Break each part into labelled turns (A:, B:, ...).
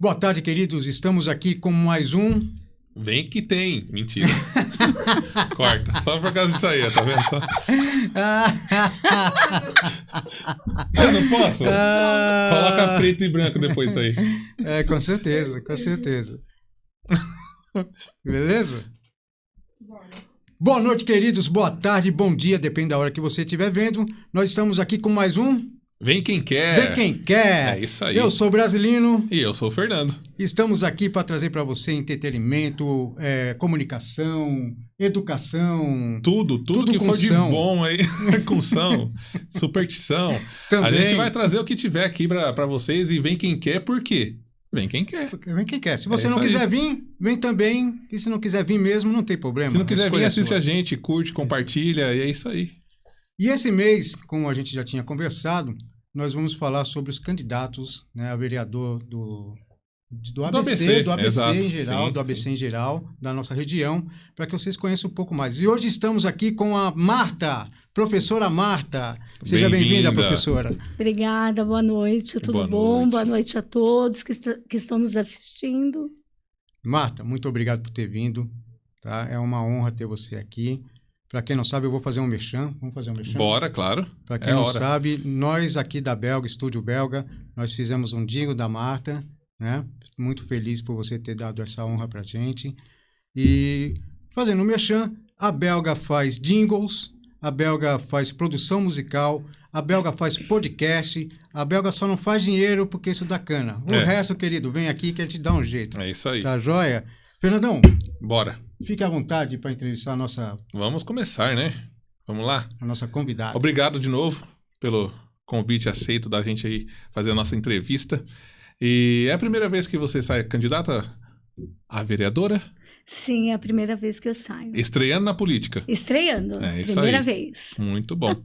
A: Boa tarde, queridos. Estamos aqui com mais um...
B: Vem que tem. Mentira. Corta. Só por causa disso aí, tá vendo? Só... Eu não posso? Coloca preto e branco depois isso aí.
A: Com certeza, com certeza. Beleza? Boa noite, queridos. Boa tarde, bom dia, depende da hora que você estiver vendo. Nós estamos aqui com mais um...
B: Vem quem quer.
A: Vem quem quer.
B: É isso aí.
A: Eu sou o Brasilino.
B: E eu sou o Fernando.
A: Estamos aqui para trazer para você entretenimento, comunicação, educação.
B: Tudo que
A: com
B: for de
A: são.
B: bom aí. Com são. Superstição.
A: Também.
B: A gente vai trazer o que tiver aqui para vocês e vem quem quer, por quê? Vem quem quer.
A: Vem quem quer. Se você não
B: isso
A: quiser
B: aí.
A: vir, vem também. E se não quiser vir mesmo, não tem problema.
B: Se não quiser vir,
A: Escolha
B: assiste
A: sua.
B: a gente, curte, compartilha, e é isso aí.
A: E esse mês, como a gente já tinha conversado, nós vamos falar sobre os candidatos, né, a vereador do ABC
B: exato,
A: em geral,
B: sim,
A: do ABC
B: sim.
A: em geral, da nossa região, para que vocês conheçam um pouco mais. E hoje estamos aqui com a Marta, professora Marta. Seja bem-vinda, professora.
C: Obrigada, boa noite, tudo
B: Boa
C: bom?
B: noite.
C: Boa noite a todos que estão nos assistindo.
A: Marta, muito obrigado por ter vindo, tá? É uma honra ter você aqui. Para quem não sabe, eu vou fazer um merchan. Vamos fazer um merchan?
B: Bora, claro.
A: Para quem
B: É
A: não
B: hora.
A: sabe, nós aqui da Belga, Estúdio Belga, nós fizemos um jingle da Marta, né? Muito feliz por você ter dado essa honra pra gente. E fazendo um merchan, a Belga faz jingles, a Belga faz produção musical, a Belga faz podcast, a Belga só não faz dinheiro porque isso dá cana. O resto, querido, vem aqui que a gente dá um jeito.
B: É isso aí.
A: Tá joia? Fernandão,
B: Bora.
A: fique à vontade para entrevistar a nossa
B: Vamos começar, né? Vamos lá.
A: convidada.
B: Obrigado de novo pelo convite aceito da gente aí fazer a nossa entrevista. E é a primeira vez que você sai candidata a vereadora?
C: Sim, é a primeira vez que eu saio.
B: Estreando na política.
C: Estreando,
B: É isso
C: primeira
B: aí.
C: vez.
B: Muito bom.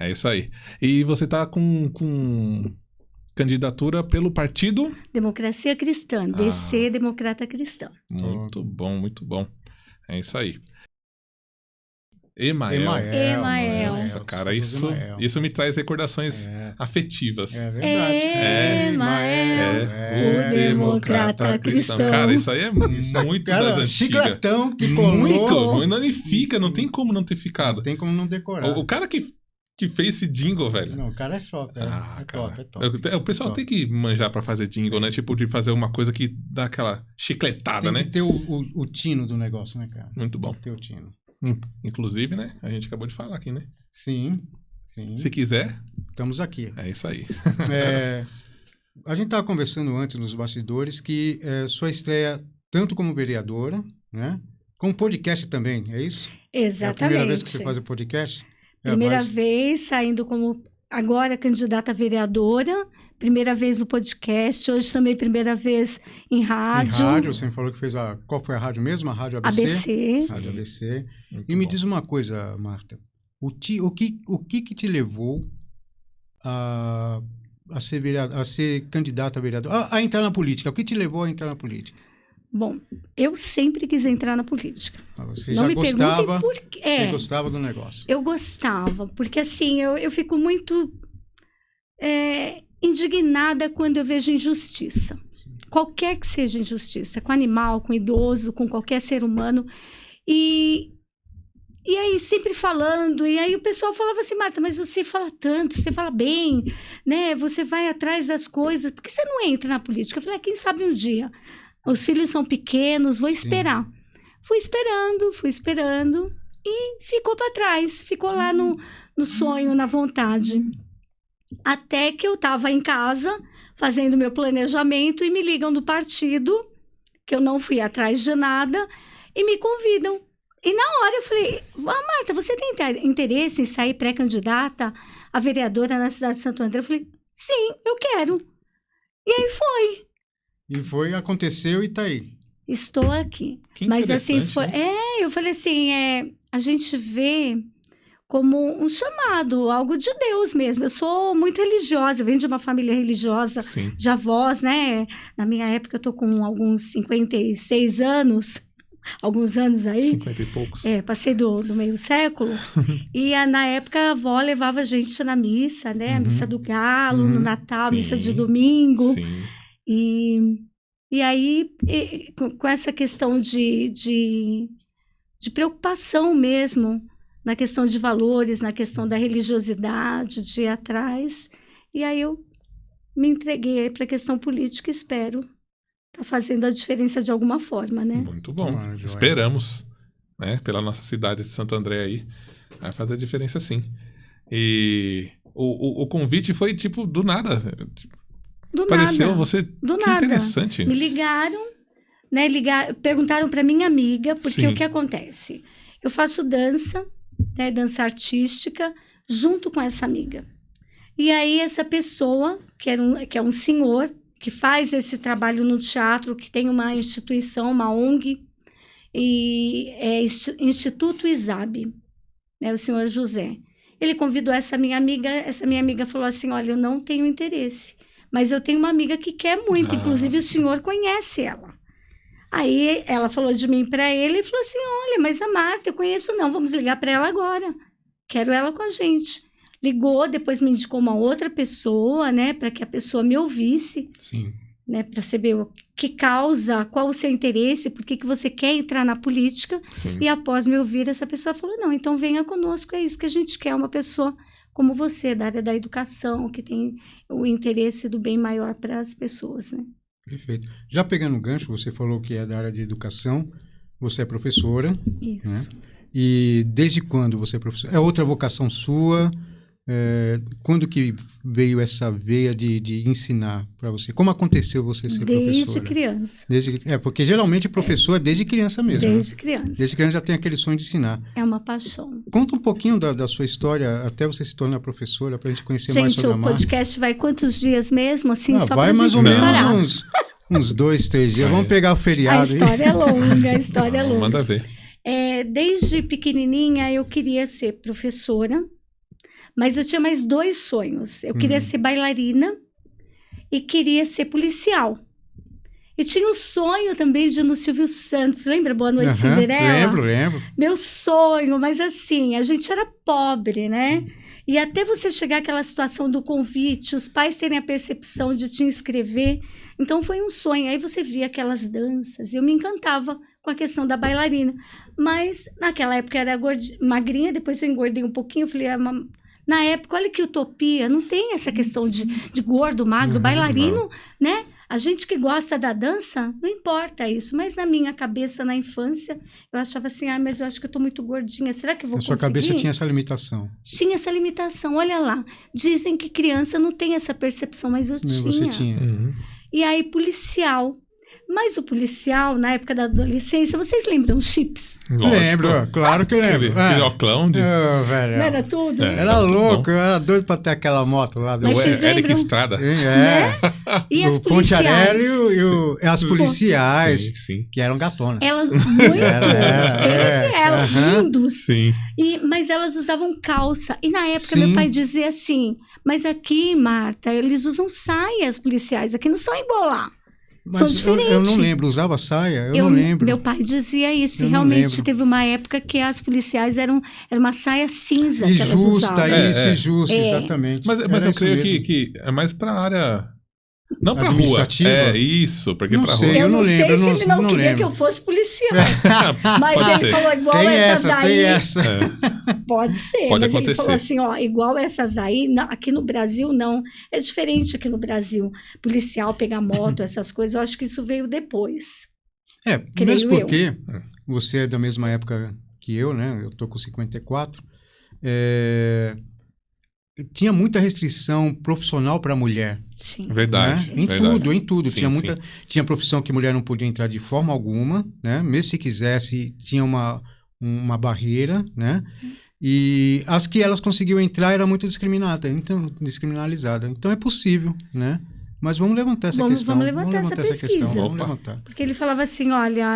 B: É isso aí. E você tá com candidatura pelo partido?
C: Democracia Cristã, DC Democrata Cristã.
B: Muito bom, muito bom. É isso aí. Emael.
C: Emael.
B: Nossa, cara,
A: Somos Emael.
B: isso me traz recordações afetivas.
A: É verdade.
C: Emael,
A: o
C: democrata cristão.
B: Cara, isso aí é muito
A: Cara,
B: das antigas.
A: chicletão que colou.
B: Muito. Não fica, não tem como não ter ficado.
A: Não tem como não decorar.
B: O cara que fez esse jingle, velho.
A: Não, o cara é top. É
B: cara.
A: top.
B: O pessoal tem que manjar pra fazer jingle, né? Tipo, de fazer uma coisa que dá aquela chicletada,
A: Tem
B: né?
A: que ter o tino do negócio, né, cara?
B: Muito bom.
A: Tem que ter o tino.
B: Inclusive, né? A gente acabou de falar aqui, né?
A: Sim.
B: Se quiser,
A: Estamos aqui.
B: é isso aí.
A: A gente estava conversando antes nos bastidores que sua estreia tanto como vereadora, né? Com podcast também, é isso?
C: Exatamente.
A: É a primeira vez que você faz o podcast?
C: Primeira vez saindo como agora candidata a vereadora, primeira vez no podcast, hoje também primeira vez em rádio.
A: Em rádio, você me falou que fez qual foi a rádio mesmo? A Rádio ABC?
C: ABC.
A: Rádio ABC.
B: Muito
A: E me
B: bom.
A: diz uma coisa, Marta. O que te levou a ser candidata a vereador? A entrar na política? O que te levou a entrar na política?
C: Bom, eu sempre quis entrar na política.
A: Você
C: Não
A: já
C: me
A: gostava?
C: perguntem por quê.
A: Você gostava do negócio?
C: Eu gostava, porque assim, eu fico muito indignada quando eu vejo injustiça. Qualquer que seja injustiça, com animal, com idoso, com qualquer ser humano. E aí, sempre falando, e aí o pessoal falava assim, Marta, mas você fala tanto, você fala bem, né? Você vai atrás das coisas, por que você não entra na política? Eu falei, quem sabe um dia? Os filhos são pequenos, vou esperar. Fui esperando, e ficou para trás, ficou lá no sonho, na vontade. Até que eu estava em casa, fazendo meu planejamento, e me ligam do partido, que eu não fui atrás de nada, e me convidam. E na hora eu falei, Marta, você tem interesse em sair pré-candidata a vereadora na cidade de Santo André? Eu falei, sim, eu quero. E aí foi.
A: E foi, aconteceu e tá aí.
C: Estou aqui.
B: Que
C: Mas assim, foi.
B: né?
C: Eu falei assim, a gente vê como um chamado, algo de Deus mesmo. Eu sou muito religiosa, eu venho de uma família religiosa,
B: Sim.
C: de avós, né? Na minha época, eu tô com alguns 56 anos. Alguns anos aí.
B: 50 e poucos.
C: Passei do meio século. E na época a avó levava a gente na missa, né? A missa do Galo, no Natal,
B: Sim.
C: missa de domingo.
B: Sim.
C: E E aí, com essa questão de preocupação mesmo, na questão de valores, na questão da religiosidade, de ir atrás. E aí eu me entreguei para a questão política e espero estar fazendo a diferença de alguma forma, né?
B: Muito bom.
A: Joia.
B: Esperamos, né? Pela nossa cidade de Santo André aí. Vai fazer a diferença sim. E o convite foi tipo do nada.
C: Do
B: Apareceu
C: nada.
B: você.
C: Do
B: que
C: nada.
B: interessante.
C: Me ligaram, né? Perguntaram para minha amiga, porque
B: Sim.
C: o que acontece? Eu faço dança, né? Dança artística, junto com essa amiga. E aí essa pessoa, que é um senhor, que faz esse trabalho no teatro, que tem uma instituição, uma ONG, e é Instituto ISAB, né? O senhor José. Ele convidou essa minha amiga falou assim, olha, eu não tenho interesse, mas eu tenho uma amiga que quer muito, inclusive o senhor conhece ela. Aí ela falou de mim para ele e falou assim, olha, mas a Marta eu conheço não, vamos ligar para ela agora, quero ela com a gente. Ligou, depois me indicou uma outra pessoa, né, para que a pessoa me ouvisse,
A: Sim.
C: né, para saber o que causa, qual o seu interesse, por que você quer entrar na política.
B: Sim.
C: E após me ouvir, essa pessoa falou, não, então venha conosco, é isso que a gente quer, uma pessoa como você, da área da educação, que tem o interesse do bem maior para as pessoas, né.
A: Perfeito. Já pegando o gancho, você falou que é da área de educação, você é professora,
C: Isso.
A: né? E desde quando você é professora? É outra vocação sua? Quando que veio essa veia de ensinar para você? Como aconteceu você ser
C: Desde
A: professora?
C: criança.
A: Porque geralmente professor é desde criança mesmo.
C: Desde
A: né?
C: criança.
A: Desde criança já tem aquele sonho de ensinar.
C: É uma paixão.
A: Conta um pouquinho da sua história até você se tornar professora, para a gente conhecer mais
C: Gente,
A: sobre a
C: o
A: Marta.
C: podcast vai quantos dias mesmo? Assim, só
A: Vai
C: pra
A: mais
C: gente
A: ou
C: se
A: menos
C: preparar.
A: uns 2, 3 dias. Vamos pegar o
C: A
A: feriado.
C: história é longa, a história é longa.
B: Manda ver.
C: Desde pequenininha eu queria ser professora, mas eu tinha mais 2 sonhos. Eu queria ser bailarina e queria ser policial. E tinha o sonho também de ir no Silvio Santos. Lembra Boa Noite, Cinderela?
A: Lembro.
C: Meu sonho, mas assim, a gente era pobre, né? E até você chegar àquela situação do convite, os pais terem a percepção de te inscrever. Então foi um sonho. Aí você via aquelas danças e eu me encantava com a questão da bailarina. Mas naquela época eu era magrinha, depois eu engordei um pouquinho. Eu falei, na época, olha que utopia, não tem essa questão de gordo, magro, bailarino, né? A gente que gosta da dança, não importa isso. Mas na minha cabeça, na infância, eu achava assim, mas eu acho que eu tô muito gordinha. Será que eu vou conseguir?
A: Na sua cabeça tinha essa limitação.
C: Tinha essa limitação, olha lá. Dizem que criança não tem essa percepção, mas eu tinha.
A: Você tinha.
C: E aí, policial. Mas o policial, na época da adolescência, vocês lembram Chips?
B: Lógico.
A: Lembro, claro que lembro.
B: Aquele oclão de...
A: Velho.
C: Não era tudo?
A: Era louco, eu era doido pra ter aquela moto lá.
C: Mas vocês
B: Eric
C: lembram?
B: Estrada.
C: E as
A: O Ponte
C: policiais?
A: Aéreo e as policiais,
B: Sim.
A: que eram gatonas.
C: Elas, muito. Eles e elas, lindos.
B: Sim.
C: Mas elas usavam calça. E na época,
A: Sim.
C: meu pai dizia assim, mas aqui, Marta, eles usam saias policiais. Aqui não são igual lá. São
A: Mas
C: diferentes.
A: eu não lembro, usava saia? Eu não lembro.
C: Meu pai dizia isso.
A: Eu
C: E
A: não
C: realmente
A: lembro.
C: teve uma época que as policiais era uma saia cinza que elas
A: Justa,
C: usavam.
A: isso, justa, exatamente.
B: Mas
A: Era
B: eu
A: isso
B: creio
A: mesmo.
B: que é mais pra área... Não pra rua.
A: Administrativa?
B: Isso, porque
A: Não
B: pra
A: sei.
B: rua...
C: Eu
A: Eu
C: não
A: não
C: sei
A: lembro,
C: se
A: eu
C: ele
A: não
C: não queria
A: lembro.
C: que eu fosse policial. Mas
B: Pode
C: ele
B: ser.
C: falou igual
A: Tem
C: essas
A: essa,
C: aí.
A: tem essa.
C: Pode ser,
B: Pode
C: mas ele
B: acontecer.
C: falou assim, ó, igual essas aí, aqui no Brasil não, é diferente aqui no Brasil, policial pegar moto, essas coisas, eu acho que isso veio depois. Creio
A: mesmo
C: eu.
A: porque você é da mesma época que eu, né? Eu tô com 54. Tinha muita restrição profissional para a mulher.
C: Sim.
B: Verdade.
A: Né? Em
B: verdade.
A: tudo.
B: Sim,
A: Tinha profissão que mulher não podia entrar de forma alguma, né? Mesmo se quisesse, tinha uma barreira, né? E as que elas conseguiam entrar era muito descriminalizada. Então é possível, né? Mas vamos levantar essa questão.
C: Vamos levantar essa pesquisa.
A: Vamos levantar.
C: Porque ele falava assim, olha,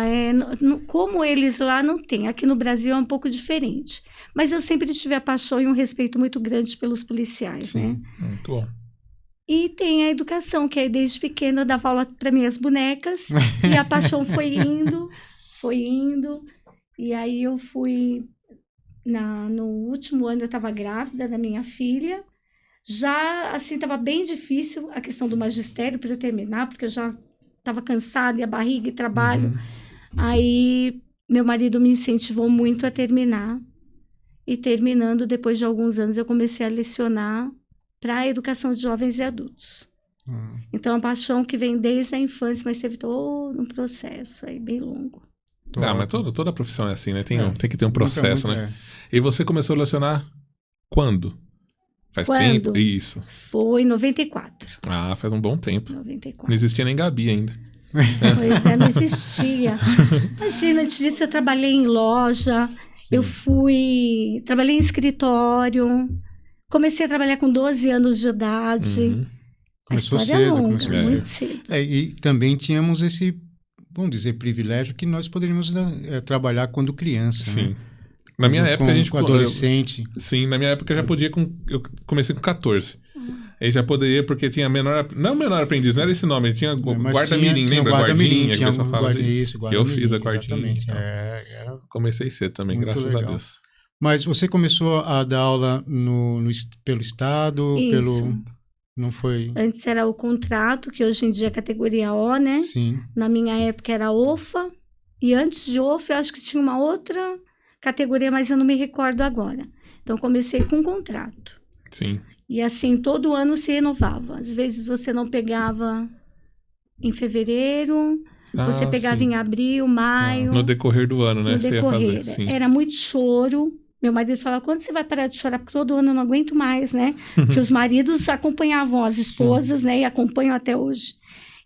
C: como eles lá não tem, aqui no Brasil é um pouco diferente. Mas eu sempre tive a paixão e um respeito muito grande pelos policiais, né?
B: Muito bom.
C: E tem a educação, que aí desde pequena eu dava aula para minhas bonecas. E a paixão foi indo. E aí eu fui... No último ano eu estava grávida da minha filha. Já, assim, estava bem difícil a questão do magistério para eu terminar, porque eu já estava cansada, e a barriga e trabalho. Aí, meu marido me incentivou muito a terminar. E terminando, depois de alguns anos, eu comecei a lecionar para a educação de jovens e adultos. Então, é uma paixão que vem desde a infância, mas teve todo um processo aí bem longo.
B: Mas toda profissão é assim, né? Tem que ter um processo, né? E você começou a lecionar quando? Faz tempo? Isso.
C: Foi em 94.
B: Ah, faz um bom tempo.
C: 94.
B: Não existia nem Gabi ainda.
C: Pois é, não existia. Imagina, antes disso eu trabalhei em loja, trabalhei em escritório, comecei a trabalhar com 12 anos de idade.
A: Começou cedo, muito cedo. E também tínhamos esse, vamos dizer, privilégio que nós poderíamos trabalhar quando criança.
B: Sim.
A: Né?
B: Na minha época, a gente...
A: Com adolescente.
B: Sim, na minha época eu já podia eu comecei com 14. Aí já poderia, porque tinha menor... Não menor aprendiz, não era esse nome. Tinha guarda-mirim, lembra?
A: Guarda-mirim,
B: que o pessoal fala
A: isso,
B: que eu fiz a guardinha.
A: Então.
B: Comecei cedo também, graças
A: legal.
B: a Deus.
A: Mas você começou a dar aula pelo Estado?
C: Isso.
A: Não foi...
C: Antes era o contrato, que hoje em dia é categoria O, né?
A: Sim.
C: Na minha época era OFA. E antes de OFA, eu acho que tinha uma outra categoria, mas eu não me recordo agora. Então, comecei com contrato.
B: Sim.
C: E assim, todo ano se renovava. Às vezes você não pegava em fevereiro, você pegava em abril, maio.
B: No decorrer do ano, né?
C: No decorrer. Era muito choro. Meu marido falava, quando você vai parar de chorar? Porque todo ano eu não aguento mais, né? Porque os maridos acompanhavam as esposas, né? E acompanham até hoje.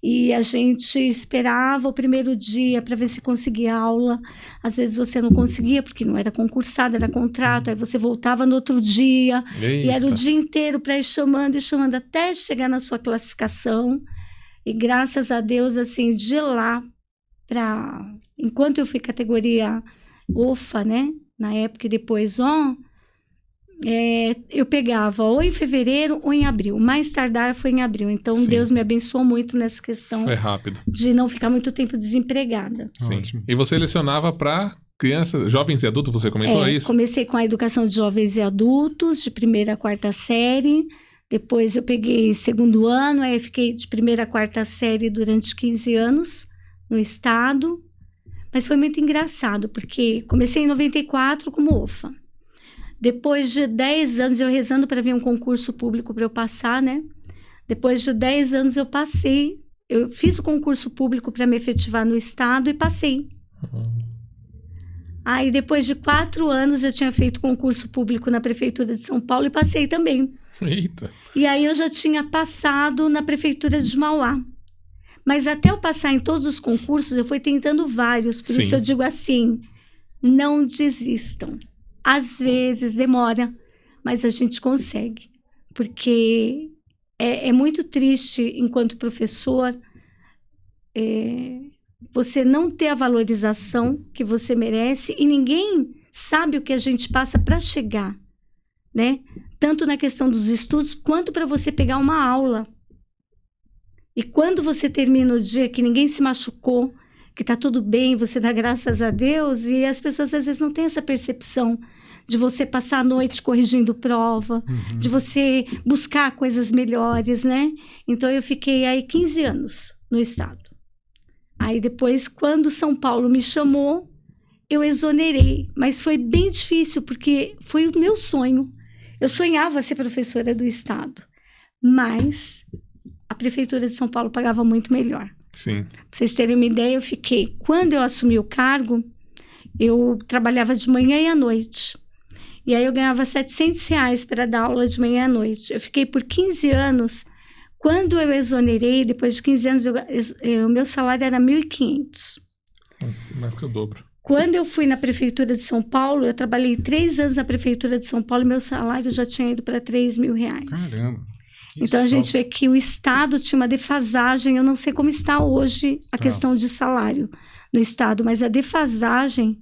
C: E a gente esperava o primeiro dia para ver se conseguia aula. Às vezes você não conseguia, porque não era concursado, era contrato. Aí você voltava no outro dia.
B: Eita.
C: E era o dia inteiro para ir chamando e chamando até chegar na sua classificação. E graças a Deus, assim, de lá para... Enquanto eu fui categoria OFA, né? Na época e depois eu pegava ou em fevereiro ou em abril. O mais tardar foi em abril. Então, Deus me abençoou muito nessa questão.
B: Foi rápido.
C: De não ficar muito tempo desempregada.
B: Sim. Ótimo. E você lecionava para crianças, jovens e adultos, você comentou isso?
C: Comecei com a educação de jovens e adultos, de 1ª a 4ª série. Depois eu peguei 2º ano, aí eu fiquei de 1ª a 4ª série durante 15 anos no estado. Mas foi muito engraçado, porque comecei em 94 como OFA. Depois de 10 anos, eu rezando para vir um concurso público para eu passar, né? Depois de 10 anos eu passei. Eu fiz o concurso público para me efetivar no estado e passei. Aí depois de 4 anos eu tinha feito concurso público na Prefeitura de São Paulo e passei também.
B: Eita!
C: E aí eu já tinha passado na Prefeitura de Mauá. Mas até eu passar em todos os concursos, eu fui tentando vários. Por isso eu digo assim, não desistam. Às vezes demora, mas a gente consegue. Porque é muito triste, enquanto professor, você não ter a valorização que você merece e ninguém sabe o que a gente passa para chegar, né? Tanto na questão dos estudos, quanto para você pegar uma aula. E quando você termina o dia que ninguém se machucou, que está tudo bem, você dá graças a Deus, e as pessoas às vezes não têm essa percepção de você passar a noite corrigindo prova, de você buscar coisas melhores, né? Então, eu fiquei aí 15 anos no estado. Aí depois, quando São Paulo me chamou, eu exonerei, mas foi bem difícil, porque foi o meu sonho. Eu sonhava ser professora do estado, mas a Prefeitura de São Paulo pagava muito melhor.
B: Sim.
C: Pra vocês terem uma ideia, quando eu assumi o cargo, eu trabalhava de manhã e à noite. E aí eu ganhava R$700 para dar aula de manhã e à noite. Eu fiquei por 15 anos. Quando eu exonerei, depois de 15 anos, o meu salário era R$1.500.
B: Mais que o dobro.
C: Quando eu fui na Prefeitura de São Paulo, eu trabalhei 3 anos na Prefeitura de São Paulo e meu salário já tinha ido para R$3.000.
A: Caramba!
C: Então, a gente vê que o Estado tinha uma defasagem. Eu não sei como está hoje a questão de salário no Estado, mas a defasagem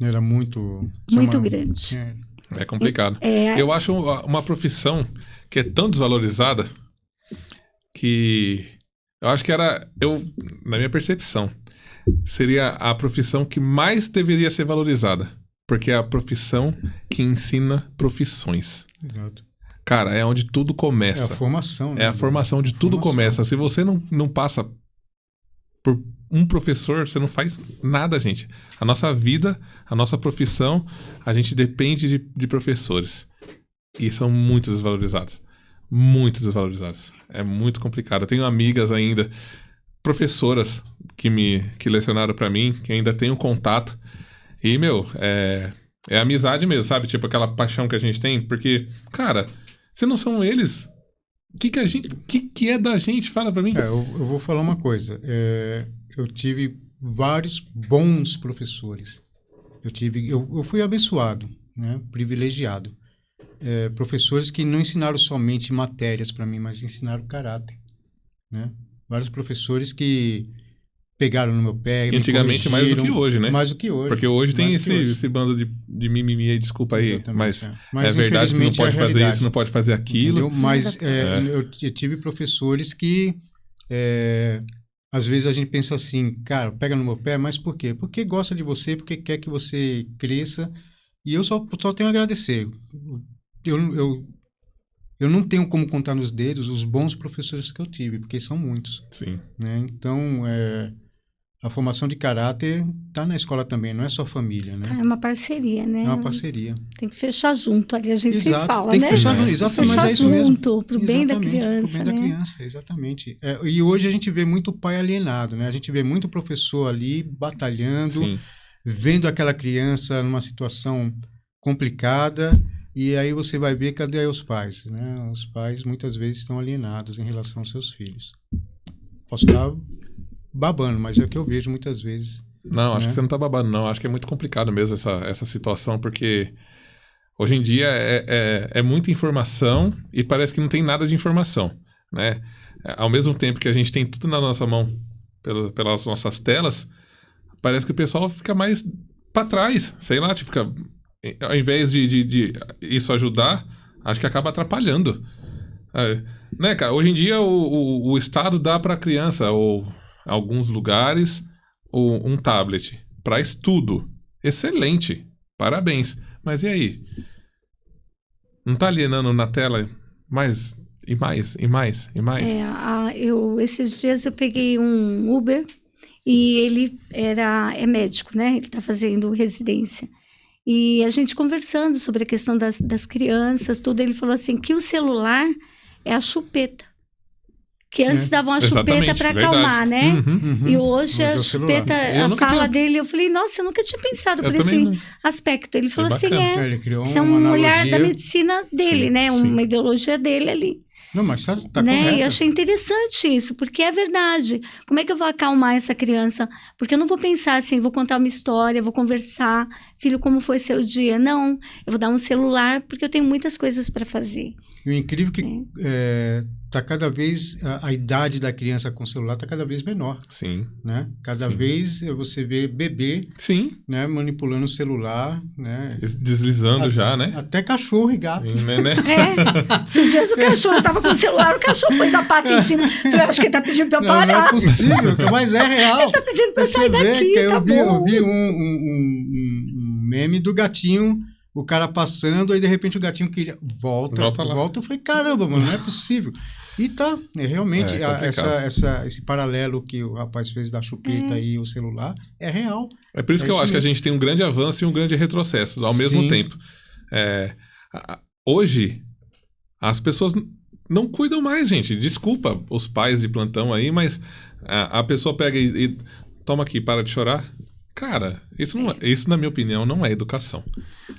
A: era muito
C: grande.
B: É complicado. Eu acho uma profissão que é tão desvalorizada que eu acho que na minha percepção, seria a profissão que mais deveria ser valorizada. Porque é a profissão que ensina profissões.
A: Exato.
B: Cara, é onde tudo começa.
A: É a formação, né?
B: É a formação onde tudo começa. Se você não passa por um professor, você não faz nada, gente. A nossa vida, a nossa profissão, a gente depende de professores. E são muito desvalorizados. Muito desvalorizados. É muito complicado. Eu tenho amigas ainda, professoras que lecionaram pra mim, que ainda tenho contato. E, é amizade mesmo, sabe? Tipo, aquela paixão que a gente tem. Porque, cara, se não são eles, o que é da gente? Fala pra mim.
A: Eu vou falar uma coisa. Eu tive vários bons professores. Eu fui abençoado, né? Privilegiado. Professores que não ensinaram somente matérias para mim, mas ensinaram caráter, né? Vários professores que pegaram no meu pé,
B: e antigamente mais do que hoje, né?
A: Mais do que hoje.
B: Porque hoje tem esse bando de mimimi, desculpa aí,
A: exatamente,
B: mas é verdade que não pode fazer isso, não pode fazer aquilo.
A: Entendeu? Mas eu tive professores que às vezes a gente pensa assim, cara, pega no meu pé, mas por quê? Porque gosta de você, porque quer que você cresça, e eu só tenho a agradecer. Eu não tenho como contar nos dedos os bons professores que eu tive, porque são muitos.
B: Sim.
A: Né? Então, a formação de caráter está na escola também, não é só família, né?
C: É uma parceria, né?
A: É uma parceria.
C: Tem que fechar junto, ali a gente
A: Exato,
C: sempre fala,
A: tem
C: né?
A: que fechar junto, exatamente, mas é isso mesmo.
C: Pro bem da criança,
A: pro bem da criança, exatamente. E hoje a gente vê muito pai alienado, né? A gente vê muito professor ali batalhando,
B: Sim.
A: vendo aquela criança numa situação complicada, e aí você vai ver, cadê os pais, né? Os pais muitas vezes estão alienados em relação aos seus filhos. Posso estar babando, mas é o que eu vejo muitas vezes.
B: Não, acho que você não tá babando, não. Acho que é muito complicado mesmo essa situação, porque hoje em dia é muita informação e parece que não tem nada de informação, né? Ao mesmo tempo que a gente tem tudo na nossa mão pelas nossas telas, parece que o pessoal fica mais para trás, sei lá, tipo, fica, ao invés de isso ajudar, acho que acaba atrapalhando. Né, cara? Hoje em dia o Estado dá para a criança, ou alguns lugares, um tablet para estudo. Excelente. Parabéns. Mas e aí? Não tá alienando na tela mais e mais e mais e mais?
C: Esses dias eu peguei um Uber e ele é médico, né? Ele tá fazendo residência. E a gente conversando sobre a questão das crianças, tudo, ele falou assim, que o celular é a chupeta. Que antes davam a chupeta para acalmar, né? E hoje a chupeta, a fala dele, eu falei, nossa, eu nunca tinha pensado por esse aspecto. Ele falou assim, isso é um olhar da medicina dele, sim, né? Sim. Uma ideologia dele ali.
A: Não, mas tá
C: né?
A: correto.
C: E eu achei interessante isso, porque é verdade. Como é que eu vou acalmar essa criança? Porque eu não vou pensar assim, vou contar uma história, vou conversar, filho, como foi seu dia? Não, eu vou dar um celular, porque eu tenho muitas coisas para fazer.
A: E o incrível que tá cada vez, a idade da criança com celular tá cada vez menor.
B: Sim.
A: Né? Cada vez você vê bebê,
B: sim,
A: né, manipulando o celular, né?
B: Deslizando já, né?
A: Até cachorro e gato.
B: Sim, né?
C: Esses dias o cachorro tava com o celular, o cachorro pôs a pata em cima. Falei, acho que ele tá pedindo pra eu parar.
A: Não é possível, mas é real.
C: Ele tá pedindo pra eu sair daqui, tá bom.
A: Eu vi um meme do gatinho, o cara passando, aí de repente o gatinho queria volta. Eu falei, caramba, mano, não é possível. E tá, realmente, esse paralelo que o rapaz fez da chupeta e o celular é real.
B: É por isso que eu acho que a gente tem um grande avanço e um grande retrocesso ao mesmo tempo. Hoje, as pessoas não cuidam mais, gente. Desculpa os pais de plantão aí, mas a pessoa pega e toma aqui, para de chorar. Cara, isso na minha opinião não é educação.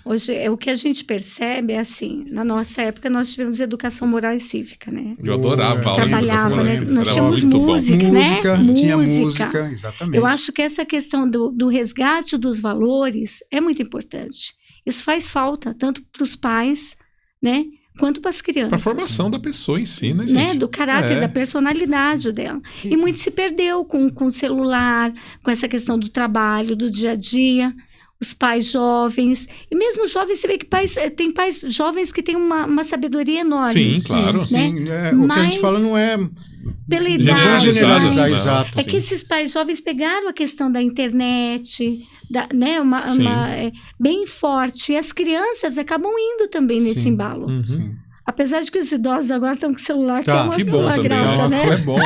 C: Hoje, o que a gente percebe é assim, na nossa época nós tivemos educação moral e cívica, né?
B: Eu adorava a aula de educação moral e cívica.
C: Nós tínhamos música, né?
A: Tinha música, exatamente.
C: Eu acho que essa questão do resgate dos valores é muito importante. Isso faz falta, tanto para os pais, né? Quanto para as crianças.
B: Para a formação da pessoa em si, né, gente?
C: Do caráter, da personalidade dela. E muito se perdeu com o celular, com essa questão do trabalho, do dia a dia. Os pais jovens. E mesmo jovens, você vê que tem pais jovens que têm uma sabedoria enorme.
B: Sim, claro.
A: Sim, né? O que a gente fala não é...
C: Pela idade.
A: Generalizar, exato.
C: É que esses pais jovens pegaram a questão da internet, né, bem forte. E as crianças acabam indo também nesse embalo.
A: Sim.
C: Apesar de que os idosos agora estão com celular,
A: Tá,
C: que é uma
B: também.
C: graça, né?
B: É bom.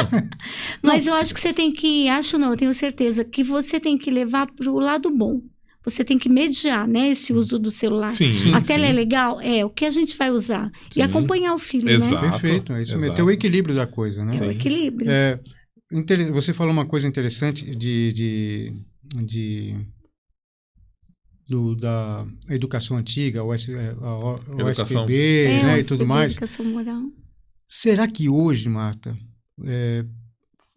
C: Mas eu acho que você tem que, eu tenho certeza, que você tem que levar para o lado bom. Você tem que mediar, né, esse uso do celular.
B: Sim,
C: A tela é legal? O que a gente vai usar?
B: Sim.
C: E acompanhar o filho,
B: Exato.
C: né?
A: Perfeito, é isso mesmo.
B: Exato.
A: Ter o equilíbrio da coisa, né?
C: É o equilíbrio.
A: Você falou uma coisa interessante da educação antiga, o OSPB, né, e tudo mais.
C: Educação moral.
A: Será que hoje, Marta,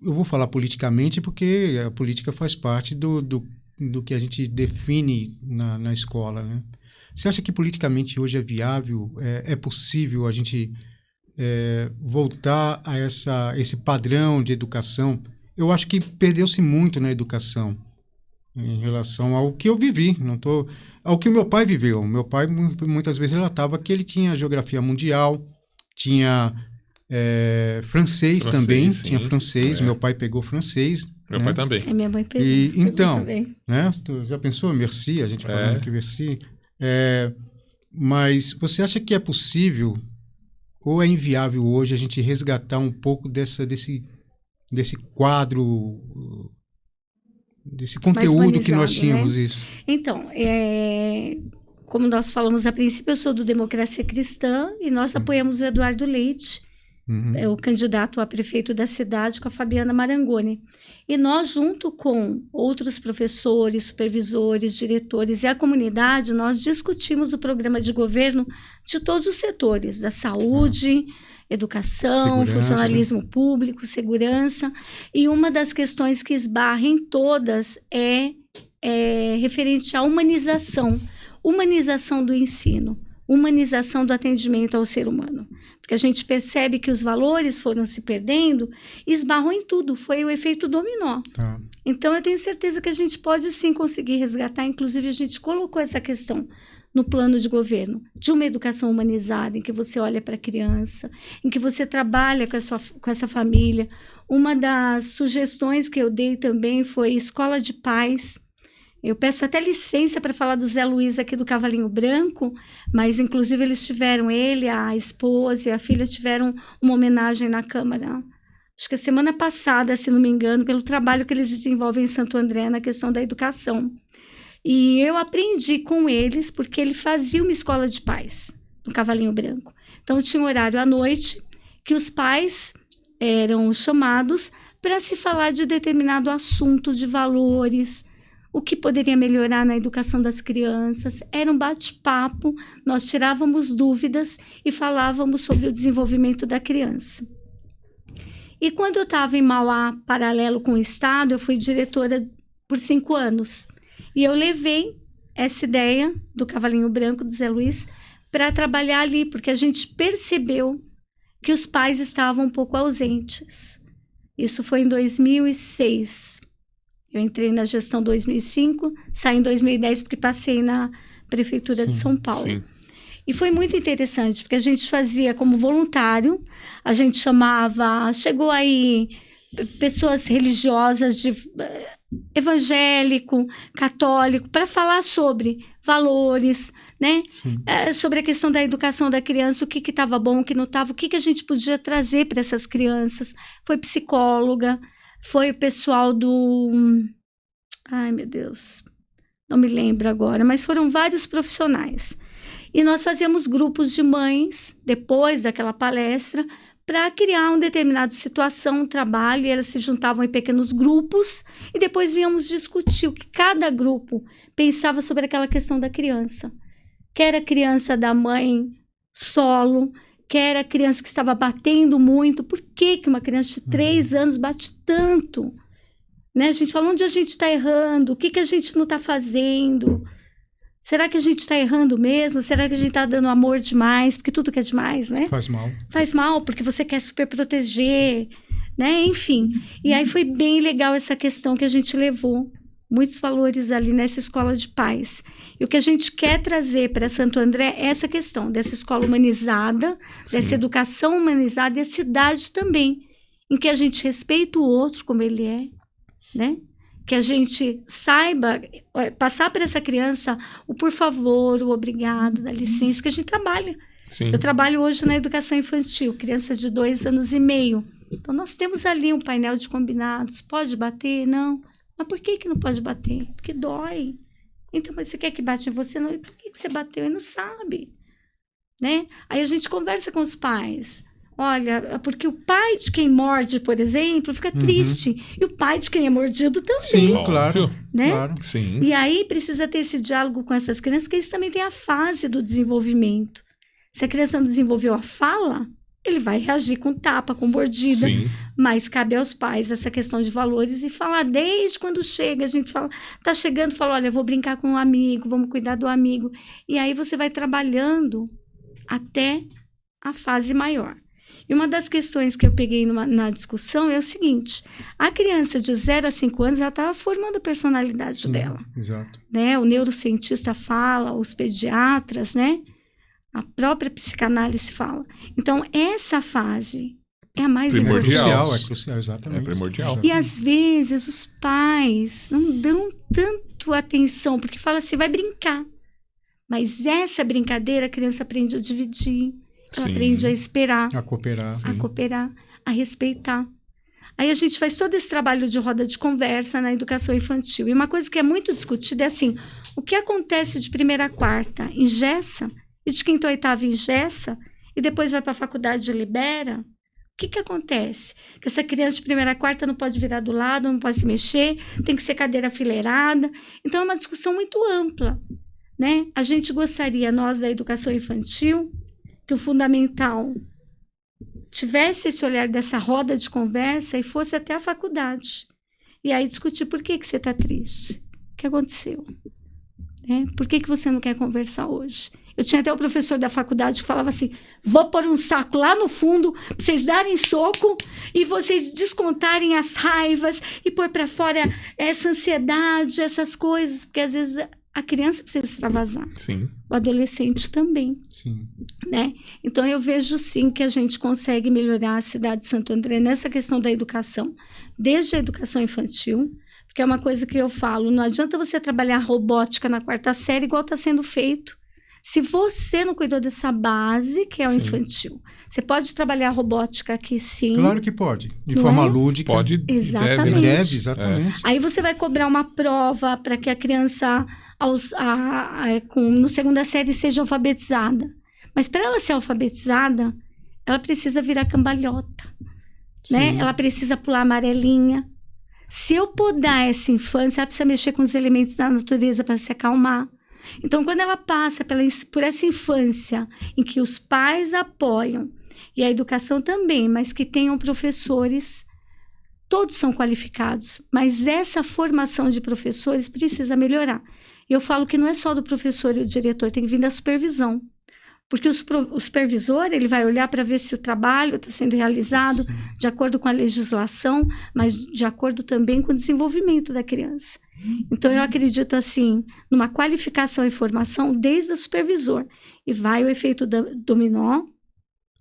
A: eu vou falar politicamente porque a política faz parte do que a gente define na escola, né? Você acha que politicamente hoje é viável, é possível a gente voltar a esse padrão de educação? Eu acho que perdeu-se muito na educação em relação ao que eu vivi, ao que o meu pai viveu. Meu pai muitas vezes relatava que ele tinha geografia mundial, tinha francês também,
B: sim,
A: tinha francês, meu pai pegou francês.
B: Meu
A: né?
B: pai também.
C: Minha mãe pegou.
A: Então,
C: também.
A: né? Tu já pensou, merci, a gente falando que merci. Mas você acha que é possível ou é inviável hoje a gente resgatar um pouco desse quadro, desse conteúdo que nós tínhamos, né? Isso?
C: Então, como nós falamos a princípio, eu sou do Democracia Cristã e nós apoiamos o Eduardo Leite, o candidato a prefeito da cidade, com a Fabiana Marangoni. E nós, junto com outros professores, supervisores, diretores e a comunidade, nós discutimos o programa de governo de todos os setores, da saúde, educação, funcionalismo público, segurança. E uma das questões que esbarra em todas é referente à humanização do ensino, humanização do atendimento ao ser humano. Porque a gente percebe que os valores foram se perdendo e esbarram em tudo. Foi o efeito dominó.
A: Tá.
C: Então, eu tenho certeza que a gente pode sim conseguir resgatar. Inclusive, a gente colocou essa questão no plano de governo, de uma educação humanizada, em que você olha para a criança, em que você trabalha com essa família. Uma das sugestões que eu dei também foi escola de paz. Eu peço até licença para falar do Zé Luiz aqui do Cavalinho Branco, mas inclusive ele, a esposa e a filha tiveram uma homenagem na Câmara, acho que a semana passada, se não me engano, pelo trabalho que eles desenvolvem em Santo André na questão da educação. E eu aprendi com eles, porque ele fazia uma escola de paz no Cavalinho Branco. Então tinha um horário à noite que os pais eram chamados para se falar de determinado assunto, de valores, o que poderia melhorar na educação das crianças. Era um bate-papo, nós tirávamos dúvidas e falávamos sobre o desenvolvimento da criança. E quando eu estava em Mauá, paralelo com o Estado, eu fui diretora por 5 anos. E eu levei essa ideia do Cavalinho Branco, do Zé Luiz, para trabalhar ali, porque a gente percebeu que os pais estavam um pouco ausentes. Isso foi em 2006. Eu entrei na gestão em 2005, saí em 2010 porque passei na Prefeitura de São Paulo.
B: Sim.
C: E foi muito interessante, porque a gente fazia como voluntário, a gente chegou aí pessoas religiosas, evangélico, católico, para falar sobre valores, né? Sobre a questão da educação da criança, o que estava bom, o que não estava, o que a gente podia trazer para essas crianças. Foi psicóloga, foi o pessoal ai, meu Deus, não me lembro agora, mas foram vários profissionais. E nós fazíamos grupos de mães, depois daquela palestra, para criar uma determinada situação, um trabalho, e elas se juntavam em pequenos grupos, e depois víamos discutir o que cada grupo pensava sobre aquela questão da criança. Quer a criança da mãe solo, quer a criança que estava batendo muito. Por que uma criança de 3 anos bate tanto? Né? A gente fala, onde a gente está errando? O que a gente não está fazendo? Será que a gente está errando mesmo? Será que a gente está dando amor demais? Porque tudo que é demais, né?
A: Faz mal.
C: Faz mal, porque você quer super proteger, né? Enfim. E aí foi bem legal essa questão que a gente levou. Muitos valores ali nessa escola de paz. E o que a gente quer trazer para Santo André é essa questão dessa escola humanizada, dessa educação humanizada e a cidade também, em que a gente respeita o outro como ele é, né? Que a gente saiba passar para essa criança o por favor, o obrigado, dá licença, que a gente trabalha.
B: Sim.
C: Eu trabalho hoje na educação infantil, crianças de 2 anos e meio. Então, nós temos ali um painel de combinados. Pode bater? Não. Mas por que não pode bater? Porque dói. Então, mas você quer que bate em você? Não. Por que você bateu? Ele não sabe. Né? Aí a gente conversa com os pais. Olha, porque o pai de quem morde, por exemplo, fica triste. E o pai de quem é mordido também.
A: Sim, claro.
C: Né?
A: Claro.
B: Sim.
C: E aí precisa ter esse diálogo com essas crianças, porque eles também têm a fase do desenvolvimento. Se a criança não desenvolveu a fala, ele vai reagir com tapa, com mordida.
B: Sim.
C: Mas cabe aos pais essa questão de valores e falar desde quando chega. A gente fala, tá chegando, fala, olha, vou brincar com um amigo, vamos cuidar do amigo. E aí você vai trabalhando até a fase maior. E uma das questões que eu peguei na discussão é o seguinte: a criança de 0 a 5 anos, ela estava formando a personalidade dela.
A: Exato.
C: Né? O neurocientista fala, os pediatras, né? A própria psicanálise fala. Então, essa fase é a mais
B: primordial.
C: importante.
A: É crucial, exatamente.
B: É primordial.
C: E às vezes os pais não dão tanto atenção, porque fala assim, vai brincar. Mas essa brincadeira a criança aprende a dividir. Ela
B: Sim.
C: aprende a esperar,
A: A cooperar.
C: a respeitar. Aí a gente faz todo esse trabalho de roda de conversa na educação infantil. E uma coisa que é muito discutida é assim, o que acontece de 1ª a 4ª engessa, e de 5ª a 8ª engessa, e depois vai para a faculdade e libera? O que acontece? Que essa criança de 1ª a 4ª não pode virar do lado, não pode se mexer, tem que ser cadeira fileirada. Então é uma discussão muito ampla, né? A gente gostaria, nós da educação infantil, que o fundamental tivesse esse olhar dessa roda de conversa e fosse até a faculdade. E aí discutir por que você está triste. O que aconteceu? Por que você não quer conversar hoje? Eu tinha até o professor da faculdade que falava assim, vou pôr um saco lá no fundo para vocês darem soco e vocês descontarem as raivas e pôr para fora essa ansiedade, essas coisas, porque às vezes a criança precisa extravasar.
B: Sim.
C: O adolescente também.
A: Sim.
C: Né? Então, eu vejo sim que a gente consegue melhorar a cidade de Santo André nessa questão da educação, desde a educação infantil, porque é uma coisa que eu falo, não adianta você trabalhar robótica na 4ª série igual está sendo feito, se você não cuidou dessa base, que é o infantil. Você pode trabalhar robótica aqui, sim.
A: Claro que pode. De forma lúdica.
B: Pode.
C: Exatamente.
A: Deve, exatamente.
C: Aí você vai cobrar uma prova para que a criança, no 2ª série, seja alfabetizada. Mas para ela ser alfabetizada, ela precisa virar cambalhota. Né? Ela precisa pular amarelinha. Se eu podar essa infância, ela precisa mexer com os elementos da natureza para se acalmar. Então, quando ela passa por essa infância em que os pais apoiam, e a educação também, mas que tenham professores, todos são qualificados, mas essa formação de professores precisa melhorar. E eu falo que não é só do professor e o diretor, tem que vir da supervisão. Porque o supervisor, ele vai olhar para ver se o trabalho está sendo realizado de acordo com a legislação, mas de acordo também com o desenvolvimento da criança. Então, eu acredito, assim, numa qualificação e formação desde o supervisor. E vai o efeito dominó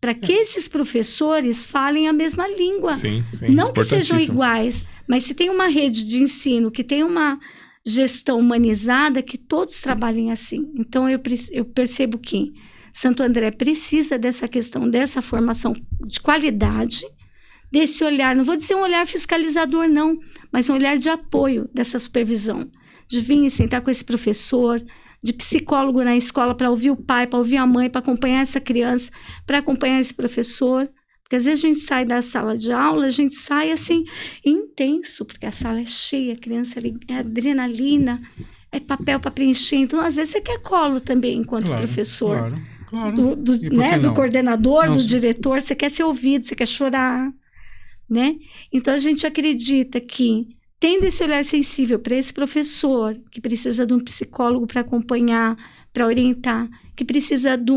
C: para que esses professores falem a mesma língua.
B: Sim,
C: não que sejam iguais, mas se tem uma rede de ensino que tem uma gestão humanizada, que todos trabalhem assim. Então, eu percebo que Santo André precisa dessa questão, dessa formação de qualidade, desse olhar, não vou dizer um olhar fiscalizador, não, mas um olhar de apoio dessa supervisão, de vir e sentar com esse professor, de psicólogo na escola para ouvir o pai, para ouvir a mãe, para acompanhar essa criança, para acompanhar esse professor, porque às vezes a gente sai da sala de aula, a gente sai assim, intenso, porque a sala é cheia, a criança é adrenalina, é papel para preencher, então às vezes você quer colo também enquanto professor,
A: claro.
C: Do coordenador, do diretor, você quer ser ouvido, você quer chorar, né? Então a gente acredita que tendo esse olhar sensível para esse professor, que precisa de um psicólogo para acompanhar, para orientar, que precisa de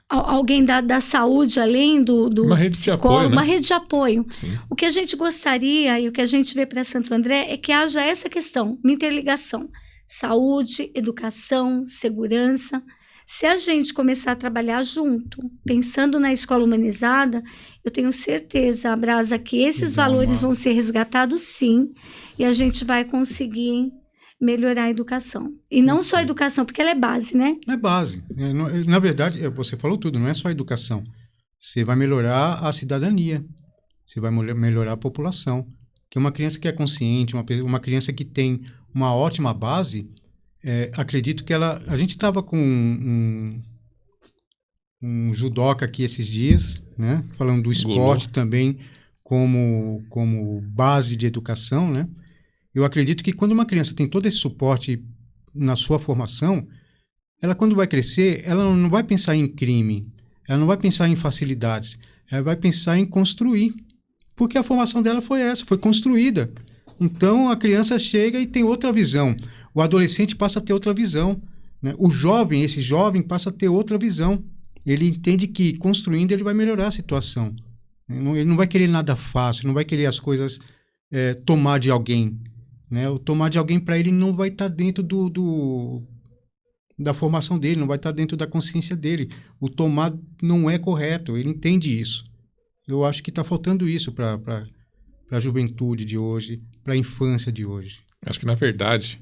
C: alguém da saúde, além do
B: uma rede de apoio,
C: uma rede de apoio.
B: Sim.
C: O que a gente gostaria e o que a gente vê para Santo André é que haja essa questão, uma interligação. Saúde, educação, segurança. Se a gente começar a trabalhar junto, pensando na escola humanizada, eu tenho certeza, Brasa, que esses valores vão ser resgatados sim, e a gente vai conseguir melhorar a educação. E não só a educação, porque ela é base, né?
A: É base. Na verdade, você falou tudo, não é só a educação. Você vai melhorar a cidadania. Você vai melhorar a população. Que uma criança que é consciente, uma criança que tem uma ótima base, acredito que ela... A gente estava com um judoca aqui esses dias, né? Falando do esporte também como base de educação, né? Eu acredito que quando uma criança tem todo esse suporte na sua formação, ela quando vai crescer, ela não vai pensar em crime, ela não vai pensar em facilidades, ela vai pensar em construir, porque a formação dela foi essa, foi construída. Então a criança chega e tem outra visão, o adolescente passa a ter outra visão, né? Esse jovem passa a ter outra visão. Ele entende que construindo ele vai melhorar a situação. Ele não vai querer nada fácil, não vai querer as coisas tomar de alguém, né? O tomar de alguém para ele não vai estar dentro da formação dele, não vai estar dentro da consciência dele. O tomar não é correto, ele entende isso. Eu acho que está faltando isso para a juventude de hoje, para a infância de hoje.
B: Acho que, na verdade,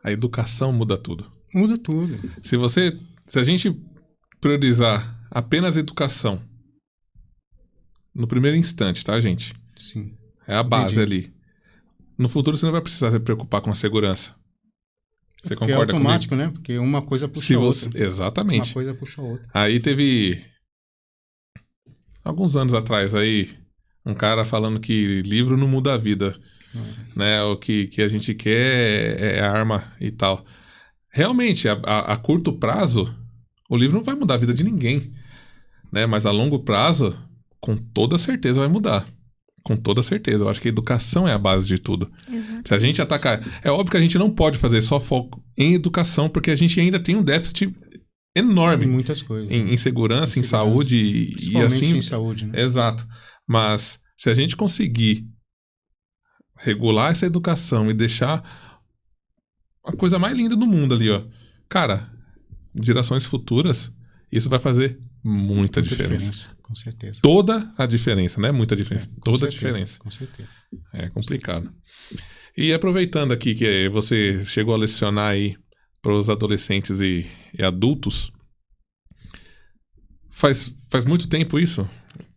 B: a educação muda tudo.
A: Muda tudo.
B: Se a gente priorizar apenas a educação, no primeiro instante, tá, gente?
A: Sim.
B: É a base ali. No futuro você não vai precisar se preocupar com a segurança. Você concorda comigo?
A: É automático, né? Porque uma coisa puxa a outra.
B: Exatamente.
A: Uma coisa puxa a outra.
B: Aí teve... alguns anos atrás aí, um cara falando que livro não muda a vida. Né? O que a gente quer é arma e tal. Realmente, a curto prazo, o livro não vai mudar a vida de ninguém. Né? Mas a longo prazo, com toda certeza vai mudar. Com toda certeza. Eu acho que a educação é a base de tudo.
C: Exatamente.
B: Se a gente atacar... É óbvio que a gente não pode fazer só foco em educação, porque a gente ainda tem um déficit enorme.
A: Em muitas coisas.
B: Em segurança, em saúde e assim...
A: em saúde, né?
B: Exato. Mas se a gente conseguir regular essa educação e deixar a coisa mais linda do mundo ali, ó. Cara, gerações futuras, isso vai fazer muita diferença.
A: Com certeza.
B: Toda a diferença, né? Muita diferença. Toda
A: certeza,
B: a diferença.
A: Com certeza.
B: É complicado. E aproveitando aqui que você chegou a lecionar aí para os adolescentes e adultos, faz muito tempo isso?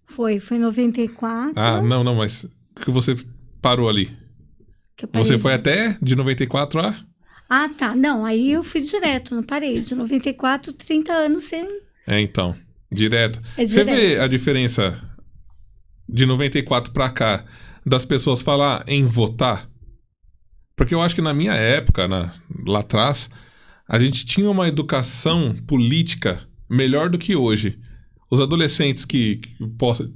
C: Foi em 94.
B: Ah, não, mas que você parou ali? Você foi até de 94 a...
C: Ah, tá. Não, aí eu fui direto, não parei. De 94, 30 anos sem...
B: Então, direto. Você vê a diferença de 94 para cá das pessoas falar em votar? Porque eu acho que na minha época, lá atrás, a gente tinha uma educação política melhor do que hoje. Os adolescentes que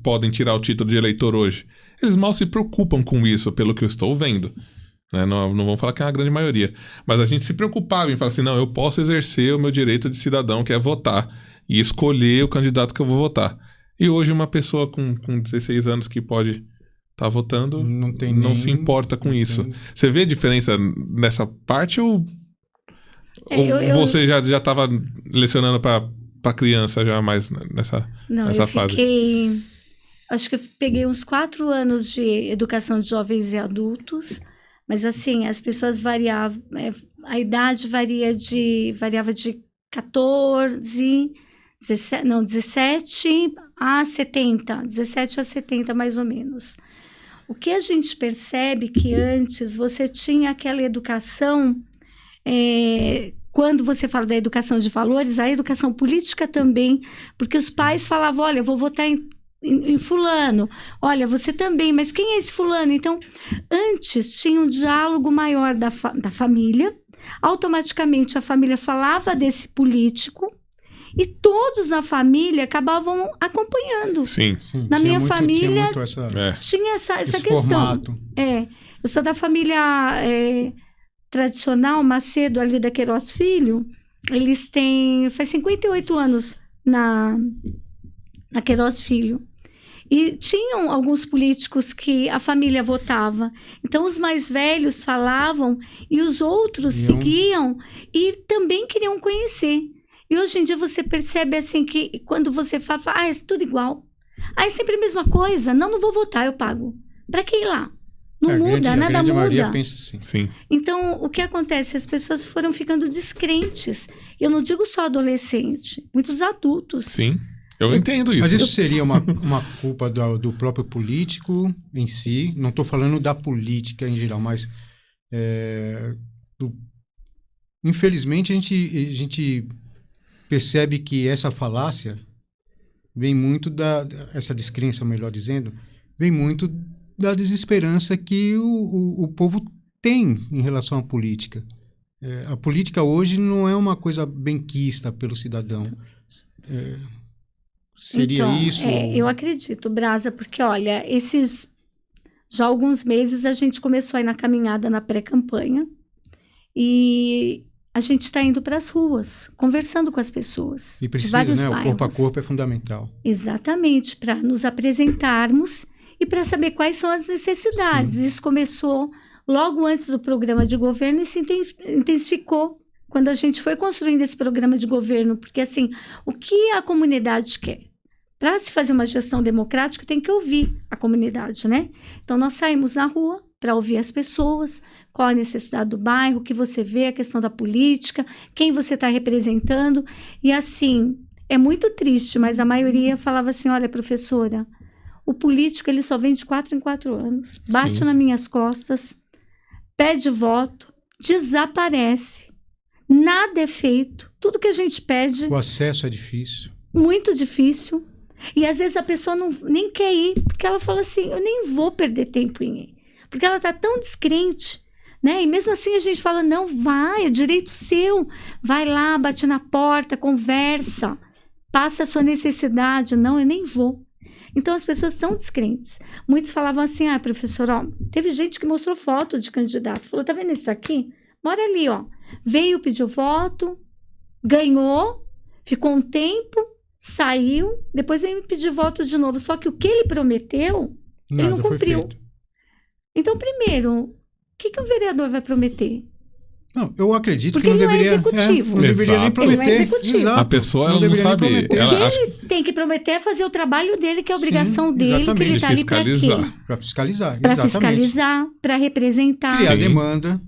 B: podem tirar o título de eleitor hoje, eles mal se preocupam com isso, pelo que eu estou vendo. Né? Não vamos falar que é uma grande maioria. Mas a gente se preocupava em falar assim, não, eu posso exercer o meu direito de cidadão, que é votar, e escolher o candidato que eu vou votar. E hoje uma pessoa com 16 anos que pode estar votando não se importa com isso. Você vê a diferença nessa parte ou você já estava lecionando para criança já mais nessa fase?
C: Acho que eu peguei uns 4 anos de educação de jovens e adultos, mas assim, as pessoas variavam, a idade variava de 17 a 70, 17 a 70 mais ou menos. O que a gente percebe que antes você tinha aquela educação, quando você fala da educação de valores, a educação política também, porque os pais falavam, olha, eu vou votar em fulano, olha, você também, mas quem é esse fulano? Então, antes tinha um diálogo maior da família, automaticamente a família falava desse político e todos na família acabavam acompanhando.
B: Sim.
C: Na minha família
A: tinha
C: essa questão.
A: Formato.
C: Eu sou da família tradicional, Macedo, ali da Queiroz Filho. Eles faz 58 anos na Queiroz Filho. E tinham alguns políticos que a família votava. Então, os mais velhos falavam e os outros seguiam e também queriam conhecer. E hoje em dia você percebe assim que quando você fala, é tudo igual. É sempre a mesma coisa. Não vou votar, eu pago. Para que ir lá? Não muda, nada
A: a grande
C: muda.
A: maioria pensa assim.
B: Sim.
C: Então, o que acontece? As pessoas foram ficando descrentes. Eu não digo só adolescente, muitos adultos.
B: Sim, eu entendo isso.
A: Mas isso seria uma culpa do próprio político em si? Não estou falando da política em geral, mas infelizmente a gente percebe que essa falácia vem muito essa descrença, melhor dizendo, vem muito da desesperança que o povo tem em relação à política. A política hoje não é uma coisa benquista pelo cidadão. Seria
C: então,
A: isso?
C: Eu acredito, Brasa, porque, olha, já há alguns meses a gente começou a ir na caminhada na pré-campanha e a gente está indo para as ruas, conversando com as pessoas.
A: E precisa,
C: de vários
A: né?
C: bairros.
A: O corpo a corpo é fundamental.
C: Exatamente, para nos apresentarmos e para saber quais são as necessidades. Sim. Isso começou logo antes do programa de governo e se intensificou quando a gente foi construindo esse programa de governo, porque assim, o que a comunidade quer? Para se fazer uma gestão democrática, tem que ouvir a comunidade, né? Então, nós saímos na rua para ouvir as pessoas, qual a necessidade do bairro, o que você vê, a questão da política, quem você está representando. E assim, é muito triste, mas a maioria falava assim, olha, professora, o político ele só vem de 4 em 4 anos, bate nas minhas costas, pede voto, desaparece, nada é feito, tudo que a gente pede...
A: O acesso é difícil.
C: Muito difícil. E às vezes a pessoa nem quer ir, porque ela fala assim, eu nem vou perder tempo em ir. Porque ela está tão descrente, né? E mesmo assim a gente fala, não, vai, é direito seu. Vai lá, bate na porta, conversa, passa a sua necessidade. Não, eu nem vou. Então as pessoas estão descrentes. Muitos falavam assim, professor, ó, teve gente que mostrou foto de candidato. Falou, tá vendo isso aqui? Mora ali, ó. Veio, pediu voto, ganhou, ficou um tempo, saiu, depois veio me pedir voto de novo. Só que o que ele prometeu, ele não cumpriu. Então, primeiro, o que o vereador vai prometer?
A: Não, eu acredito
C: porque
A: que não deveria...
C: Não é executivo.
A: Não deveria nem prometer.
C: Ele não é executivo.
A: Exato.
B: A pessoa, ela não sabe...
C: Ele tem que prometer é fazer o trabalho dele, que é a obrigação dele, que ele está ali para quê?
A: Para fiscalizar,
C: para fiscalizar, para representar.
A: Criar demanda.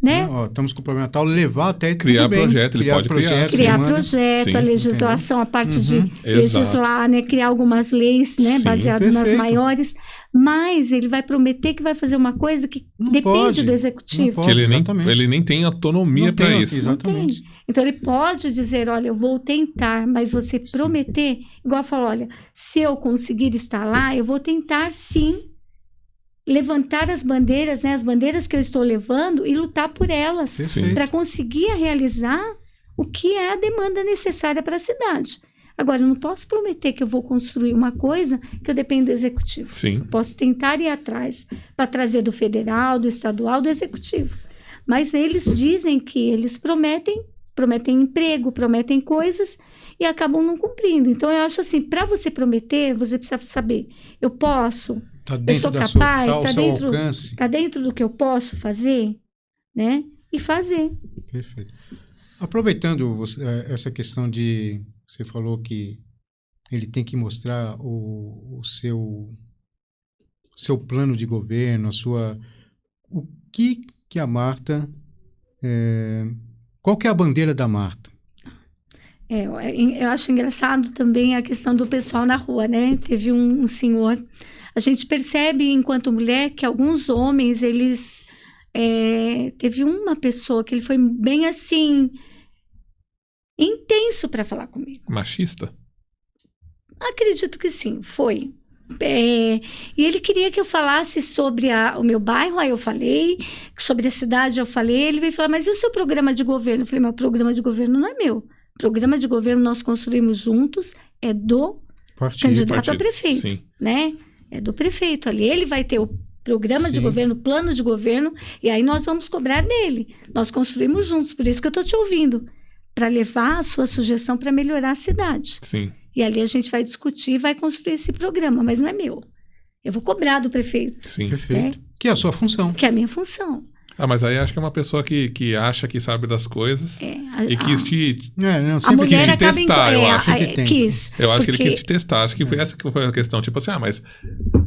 C: Né?
A: Ó, estamos com o problema tal, levar até
B: criar projeto, ele pode
C: criar projeto, a legislação, a parte de legislar, né? Criar algumas leis, né? Baseado nas maiores, mas ele vai prometer que vai fazer uma coisa que depende do executivo.
B: Que ele nem tem autonomia para isso.
A: Exatamente.
C: Então ele pode dizer, olha, eu vou tentar, mas você prometer, igual falou, olha, se eu conseguir estar lá, eu vou tentar sim levantar as bandeiras, né, as bandeiras que eu estou levando e lutar por elas, para conseguir realizar o que é a demanda necessária para a cidade. Agora, eu não posso prometer que eu vou construir uma coisa que eu dependo do executivo.
B: Sim.
C: Eu posso tentar ir atrás para trazer do federal, do estadual, do executivo. Mas eles dizem que eles prometem emprego, prometem coisas e acabam não cumprindo. Então, eu acho assim, para você prometer, você precisa saber, eu posso... eu sou capaz, está dentro do que eu posso fazer, né? E fazer.
A: Perfeito. Aproveitando essa questão de... Você falou que ele tem que mostrar o seu plano de governo, o que a Marta... qual que é a bandeira da Marta?
C: Eu acho engraçado também a questão do pessoal na rua, né? Teve um senhor... A gente percebe, enquanto mulher, que alguns homens, eles... teve uma pessoa que ele foi bem, assim, intenso para falar comigo.
B: Machista?
C: Acredito que sim, foi. E ele queria que eu falasse sobre o meu bairro, aí eu falei. Sobre a cidade, eu falei. Ele veio falar, mas e o seu programa de governo? Eu falei, meu programa de governo não é meu. O programa de governo nós construímos juntos, é do candidato a prefeito, sim, né? É do prefeito ali. Ele vai ter o programa de governo, o plano de governo, e aí nós vamos cobrar dele. Nós construímos juntos, por isso que eu estou te ouvindo, para levar a sua sugestão para melhorar a cidade.
B: Sim.
C: E ali a gente vai discutir e vai construir esse programa, mas não é meu. Eu vou cobrar do prefeito.
B: Sim.
A: Perfeito. Que é a sua função.
C: Que é a minha função.
B: Mas aí acho que é uma pessoa que acha que sabe das coisas e quis
A: sempre
B: quis te testar, eu acho.
C: Quis.
B: Eu acho que ele quis te testar. Acho que foi essa que foi a questão. Tipo assim, mas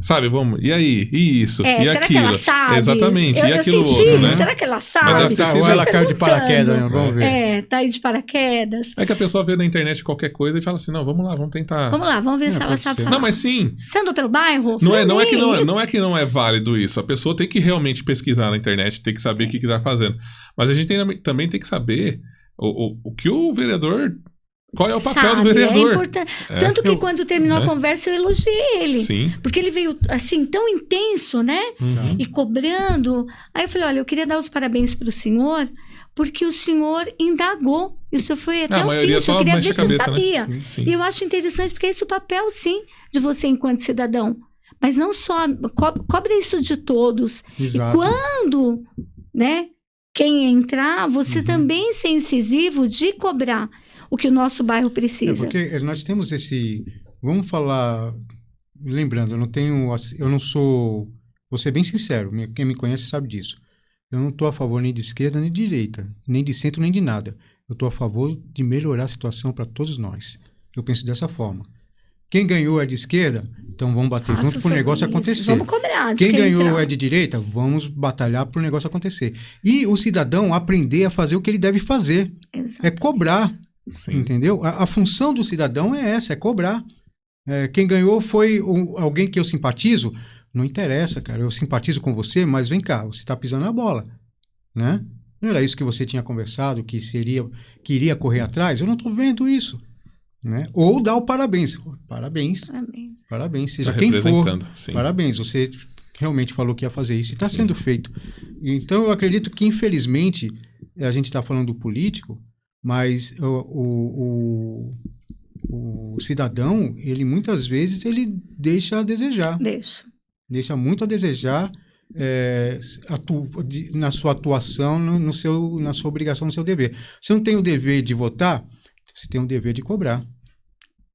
B: Sabe, vamos, e aí? E isso? E
C: será
B: aquilo?
C: que ela sabe?
B: Exatamente, e aquilo
C: senti,
B: outro, né?
C: Será que ela sabe?
A: Ou ela caiu de paraquedas, né? Vamos ver.
C: Tá aí de paraquedas.
B: É que a pessoa vê na internet qualquer coisa e fala assim, não, vamos lá, vamos tentar.
C: Vamos lá, vamos ver se ela sabe falar.
B: Não, mas sim.
C: Você andou pelo bairro?
B: Não é que não é válido isso. A pessoa tem que realmente pesquisar na internet, tem que saber o que tá fazendo. Mas a gente também tem que saber o que o vereador... Qual é o papel do vereador?
C: É importante. Tanto que quando terminou a conversa, eu elogiei ele.
B: Sim.
C: Porque ele veio, assim, tão intenso, né?
B: Uhum.
C: E cobrando. Aí eu falei, olha, eu queria dar os parabéns para o senhor, porque o senhor indagou. E o senhor foi até o fim. Eu queria ver se eu sabia.
B: Né? Sim.
C: E eu acho interessante, porque esse é o papel, sim, de você enquanto cidadão. Mas não só, cobre isso de todos.
A: Exato.
C: E quando, né, quem entrar, você também ser incisivo de cobrar o que o nosso bairro precisa.
A: Porque nós temos esse... Vamos falar... Lembrando, eu não sou... Vou ser bem sincero, quem me conhece sabe disso. Eu não estou a favor nem de esquerda, nem de direita, nem de centro, nem de nada. Eu estou a favor de melhorar a situação para todos nós. Eu penso dessa forma. Quem ganhou é de esquerda, então vamos bater junto para o negócio acontecer.
C: Vamos cobrar.
A: Quem ganhou é de direita, vamos batalhar para o negócio acontecer. E o cidadão aprender a fazer o que ele deve fazer.
C: Exatamente.
A: É cobrar.
B: Sim.
A: Entendeu? A função do cidadão é essa, é cobrar. Quem ganhou foi alguém que eu simpatizo. Não interessa, cara, eu simpatizo com você, mas vem cá, você está pisando na bola, né? Não era isso que você tinha conversado, que iria correr atrás? Eu não estou vendo isso, né? Ou dar o parabéns. Parabéns, seja quem for.
B: Sim.
A: Parabéns, você realmente falou que ia fazer isso e está sendo feito. Então, eu acredito que, infelizmente, a gente está falando do político, mas o cidadão, ele muitas vezes, ele deixa a desejar. Deixa muito a desejar na sua atuação, na sua obrigação, no seu dever. Você não tem o dever de votar, você tem o dever de cobrar.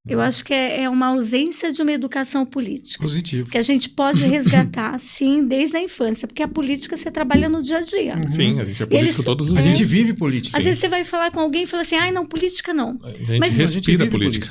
C: Eu acho que é uma ausência de uma educação política.
A: Positivo.
C: Que a gente pode resgatar, sim, desde a infância. Porque a política você trabalha no dia a dia.
B: Sim, a gente é político todos os dias.
A: A gente vive política.
C: Às vezes você vai falar com alguém e fala assim, não, política não.
B: A gente respira política.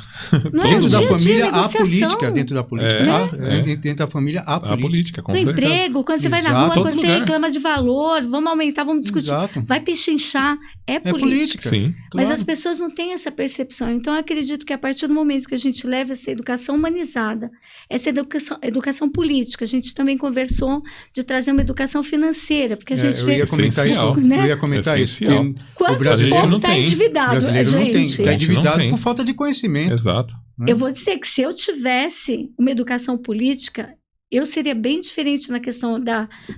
A: Dentro da família há política. Dentro da política dentro da família há política.
B: Há política, com
C: no
B: certeza.
C: emprego, quando você vai na rua, quando você reclama de valor, vamos aumentar, vamos discutir.
A: Exato.
C: Vai pechinchar. É política.
B: Sim.
C: Mas as pessoas não têm essa percepção. Então, eu acredito que a partir do momento que a gente leva essa educação humanizada, essa educação política, a gente também conversou de trazer uma educação financeira, porque a gente
A: vê... Eu ia comentar isso.
C: Quanto povo está endividado?
A: O brasileiro não tem. Está endividado por falta de conhecimento.
B: Exato.
C: Eu vou dizer que se eu tivesse uma educação política, eu seria bem diferente na questão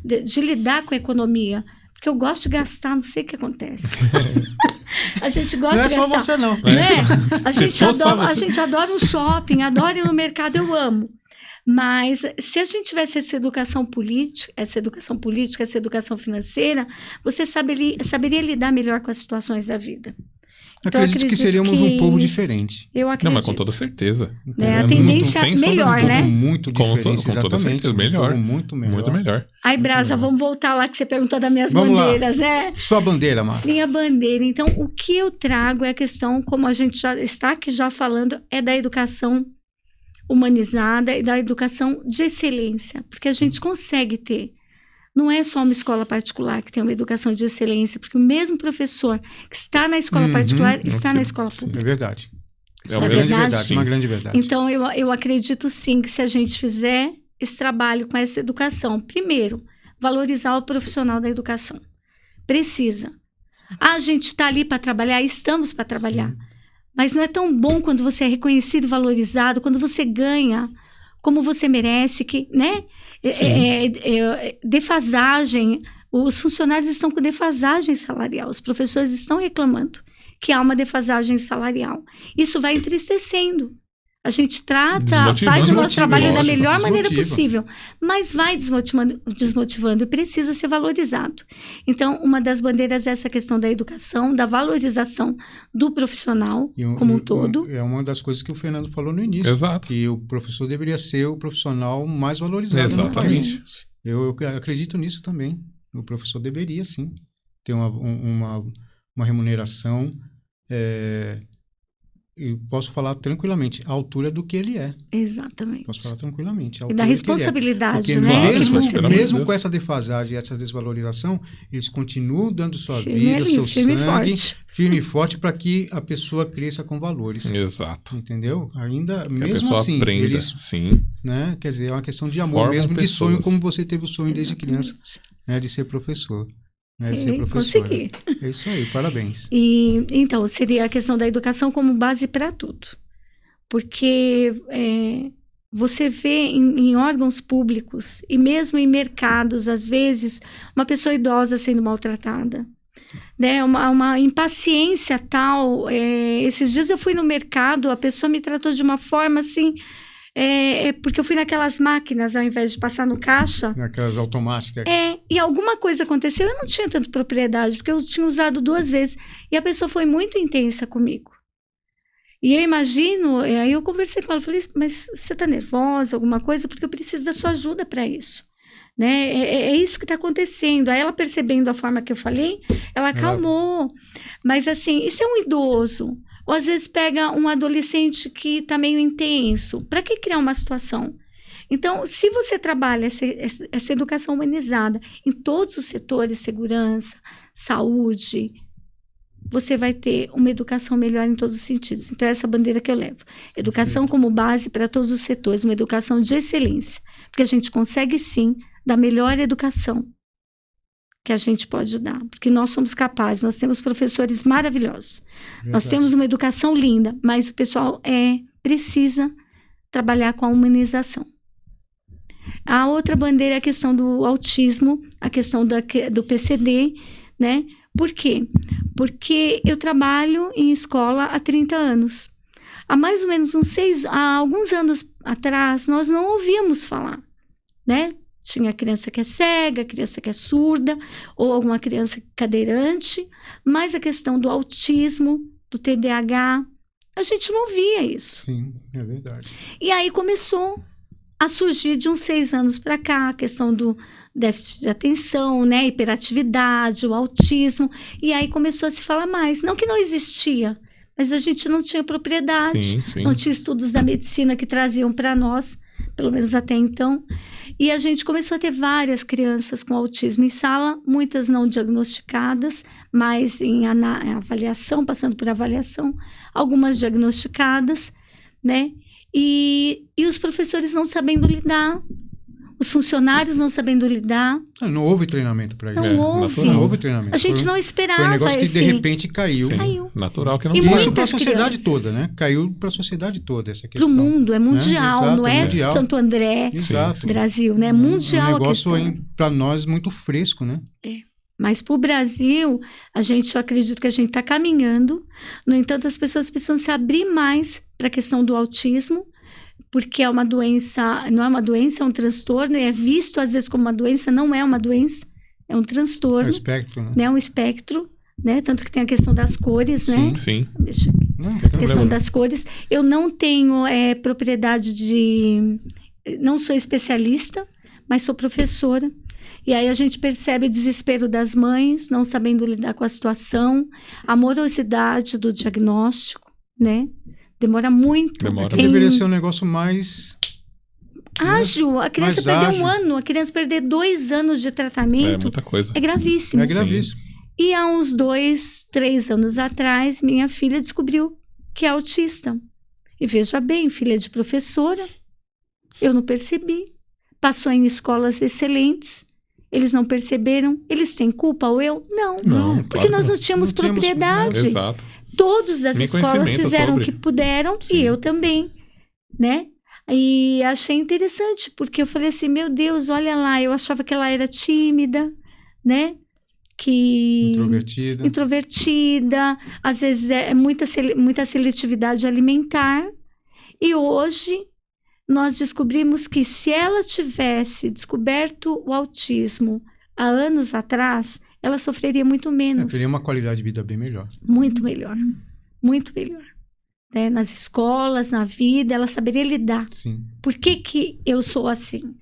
C: de lidar com a economia. Porque eu gosto de gastar, não sei o que acontece. A gente gosta de gastar.
A: Não é só você, não.
C: Né? A gente adora um shopping, adora ir no mercado, eu amo. Mas se a gente tivesse essa educação política, essa educação financeira, você saberia lidar melhor com as situações da vida. Então,
A: acredito que seríamos um povo diferente.
C: Eu acredito.
B: Não, mas com toda certeza.
C: A tendência é melhor, né?
A: Muito diferente,
B: com toda certeza. Melhor.
A: Muito
B: melhor.
C: Aí, Brasa, vamos voltar lá que você perguntou das minhas bandeiras, né?
A: Sua bandeira, Marta.
C: Minha bandeira. Então, o que eu trago é a questão, como a gente já está aqui já falando, é da educação humanizada e da educação de excelência. Porque a gente consegue ter. Não é só uma escola particular que tem uma educação de excelência, porque o mesmo professor que está na escola particular está na escola pública.
A: É verdade.
C: Uma
A: grande verdade.
C: Então, eu acredito sim que se a gente fizer esse trabalho com essa educação, primeiro, valorizar o profissional da educação. Precisa. A gente está ali para trabalhar, estamos para trabalhar. Mas não é tão bom quando você é reconhecido e valorizado, quando você ganha como você merece, que, né? Defasagem, os funcionários estão com defasagem salarial, os professores estão reclamando que há uma defasagem salarial. Isso vai entristecendo. A gente faz o nosso trabalho da melhor maneira possível, mas vai desmotivando e precisa ser valorizado. Então, uma das bandeiras é essa questão da educação, da valorização do profissional como um todo.
A: É uma das coisas que o Fernando falou no início.
B: Exato.
A: Que o professor deveria ser o profissional mais valorizado no país. Eu acredito nisso também. O professor deveria, sim, ter uma remuneração eu posso falar tranquilamente, a altura do que ele é.
C: Exatamente.
A: Posso falar tranquilamente.
C: E da responsabilidade,
A: Porque
C: né?
A: mesmo com essa defasagem e essa desvalorização, eles continuam dando sua vida, seu sangue, firme e forte, para que a pessoa cresça com valores.
B: Exato.
A: Entendeu? Ainda,
B: que
A: mesmo
B: a pessoa
A: assim,
B: aprenda,
A: eles,
B: sim.
A: Né? Quer dizer, é uma questão de amor
B: Formam
A: mesmo, de
B: pessoas.
A: sonho, como você teve o sonho desde criança, né? De ser professor. Né, de ser professora.
C: Consegui.
A: É isso aí, parabéns.
C: Então, seria a questão da educação como base para tudo. Porque você vê em órgãos públicos e mesmo em mercados, às vezes, uma pessoa idosa sendo maltratada. Né? Uma impaciência tal. Esses dias eu fui no mercado, a pessoa me tratou de uma forma assim... porque eu fui naquelas máquinas ao invés de passar no caixa.
A: Naquelas automáticas.
C: E alguma coisa aconteceu, eu não tinha tanta propriedade, porque eu tinha usado 2 vezes. E a pessoa foi muito intensa comigo. E eu imagino, aí eu conversei com ela, falei, mas você está nervosa, alguma coisa? Porque eu preciso da sua ajuda para isso. Né? É isso que está acontecendo. Aí ela percebendo a forma que eu falei, ela acalmou. Mas assim, isso é um idoso. Ou às vezes pega um adolescente que está meio intenso. Para que criar uma situação? Então, se você trabalha essa educação humanizada em todos os setores, segurança, saúde, você vai ter uma educação melhor em todos os sentidos. Então, é essa bandeira que eu levo. Educação como base para todos os setores, uma educação de excelência. Porque a gente consegue, sim, dar melhor educação que a gente pode dar, porque nós somos capazes, nós temos professores maravilhosos, nós temos uma educação linda, mas o pessoal precisa trabalhar com a humanização. A outra bandeira é a questão do autismo, a questão do PCD, né? Por quê? Porque eu trabalho em escola há 30 anos. Há mais ou menos há alguns anos atrás, nós não ouvíamos falar, né? Tinha criança que é cega, criança que é surda, ou alguma criança cadeirante, mas a questão do autismo, do TDAH, a gente não via isso.
A: Sim, é verdade.
C: E aí começou a surgir de uns 6 anos para cá, a questão do déficit de atenção, né, hiperatividade, o autismo, e aí começou a se falar mais. Não que não existia, mas a gente não tinha propriedade, não tinha estudos da medicina que traziam para nós, pelo menos até então. E a gente começou a ter várias crianças com autismo em sala, muitas não diagnosticadas, mas em avaliação, passando por avaliação, algumas diagnosticadas, né? E os professores não sabendo lidar, os funcionários não sabendo lidar.
A: Não houve treinamento para isso.
C: Não
A: houve treinamento.
C: A gente não esperava.
A: Foi um negócio que de repente caiu.
C: Caiu.
B: Natural que não
A: tinha. Isso para a sociedade toda, né? Caiu para a sociedade toda essa questão.
C: Para o mundo, é mundial, né? Não é mundial. Santo André, Brasil, né? Mundial.
A: É um negócio para nós muito fresco, né?
C: Mas para o Brasil, eu acredito que a gente está caminhando. No entanto, as pessoas precisam se abrir mais para a questão do autismo, porque é uma doença, não é uma doença, é um transtorno, é visto às vezes como uma doença, não é uma doença, é um transtorno. É um
A: espectro, né?
C: É um espectro, né? Tanto que tem a questão das cores, né?
B: Sim.
C: Deixa aqui. A questão das cores. Eu não tenho propriedade não sou especialista, mas sou professora. E aí a gente percebe o desespero das mães, não sabendo lidar com a situação, a morosidade do diagnóstico, né? Demora muito.
A: Deveria ser um negócio mais
C: ágil. A criança perder um ano, a criança perder 2 anos de tratamento.
B: É muita coisa.
C: É gravíssimo.
A: É gravíssimo.
C: E há uns 2, 3 anos atrás, minha filha descobriu que é autista. E veja bem, filha de professora, eu não percebi. Passou em escolas excelentes. Eles não perceberam? Eles têm culpa ou eu? Não, porque nós não tínhamos propriedade.
B: Exato.
C: Todas as escolas fizeram o que puderam e eu também, né? E achei interessante, porque eu falei assim, meu Deus, olha lá, eu achava que ela era tímida, né? Introvertida, às vezes muita seletividade alimentar. E hoje nós descobrimos que se ela tivesse descoberto o autismo há anos atrás, ela sofreria muito menos.
A: Teria uma qualidade de vida bem melhor.
C: Muito melhor. Muito melhor. Né? Nas escolas, na vida, ela saberia lidar.
A: Sim.
C: Por que eu sou assim?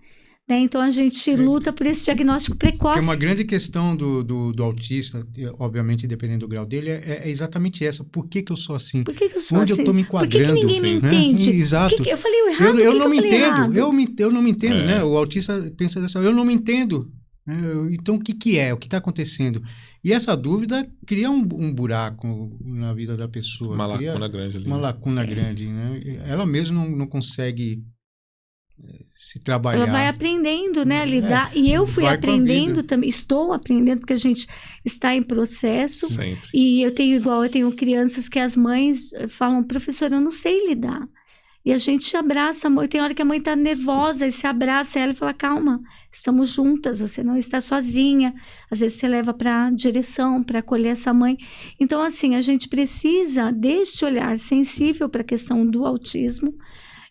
C: né? Então a gente luta por esse diagnóstico precoce.
A: Porque uma grande questão do autista, obviamente dependendo do grau dele, é exatamente essa. Por que eu sou assim?
C: Por que eu sou
A: Onde
C: assim?
A: eu estou me enquadrando?
C: Por que ninguém me entende?
A: Exato.
C: Eu falei o errado?
A: Eu não me entendo.
C: Errado?
A: Eu não me entendo, né? O autista pensa dessa, eu não me entendo. Então, o que é? O que está acontecendo? E essa dúvida cria um buraco na vida da pessoa.
B: Uma lacuna grande ali.
A: Uma lacuna grande, né? Ela mesma não consegue se trabalhar.
C: Ela vai aprendendo, né, a lidar. E eu fui aprendendo também, estou aprendendo, porque a gente está em processo.
B: Sempre.
C: E eu tenho crianças que as mães falam, professora, eu não sei lidar. E a gente abraça a mãe. Tem hora que a mãe está nervosa e se abraça ela e fala, calma, estamos juntas, você não está sozinha. Às vezes você leva para a direção, para acolher essa mãe. Então, assim, a gente precisa deste olhar sensível para a questão do autismo.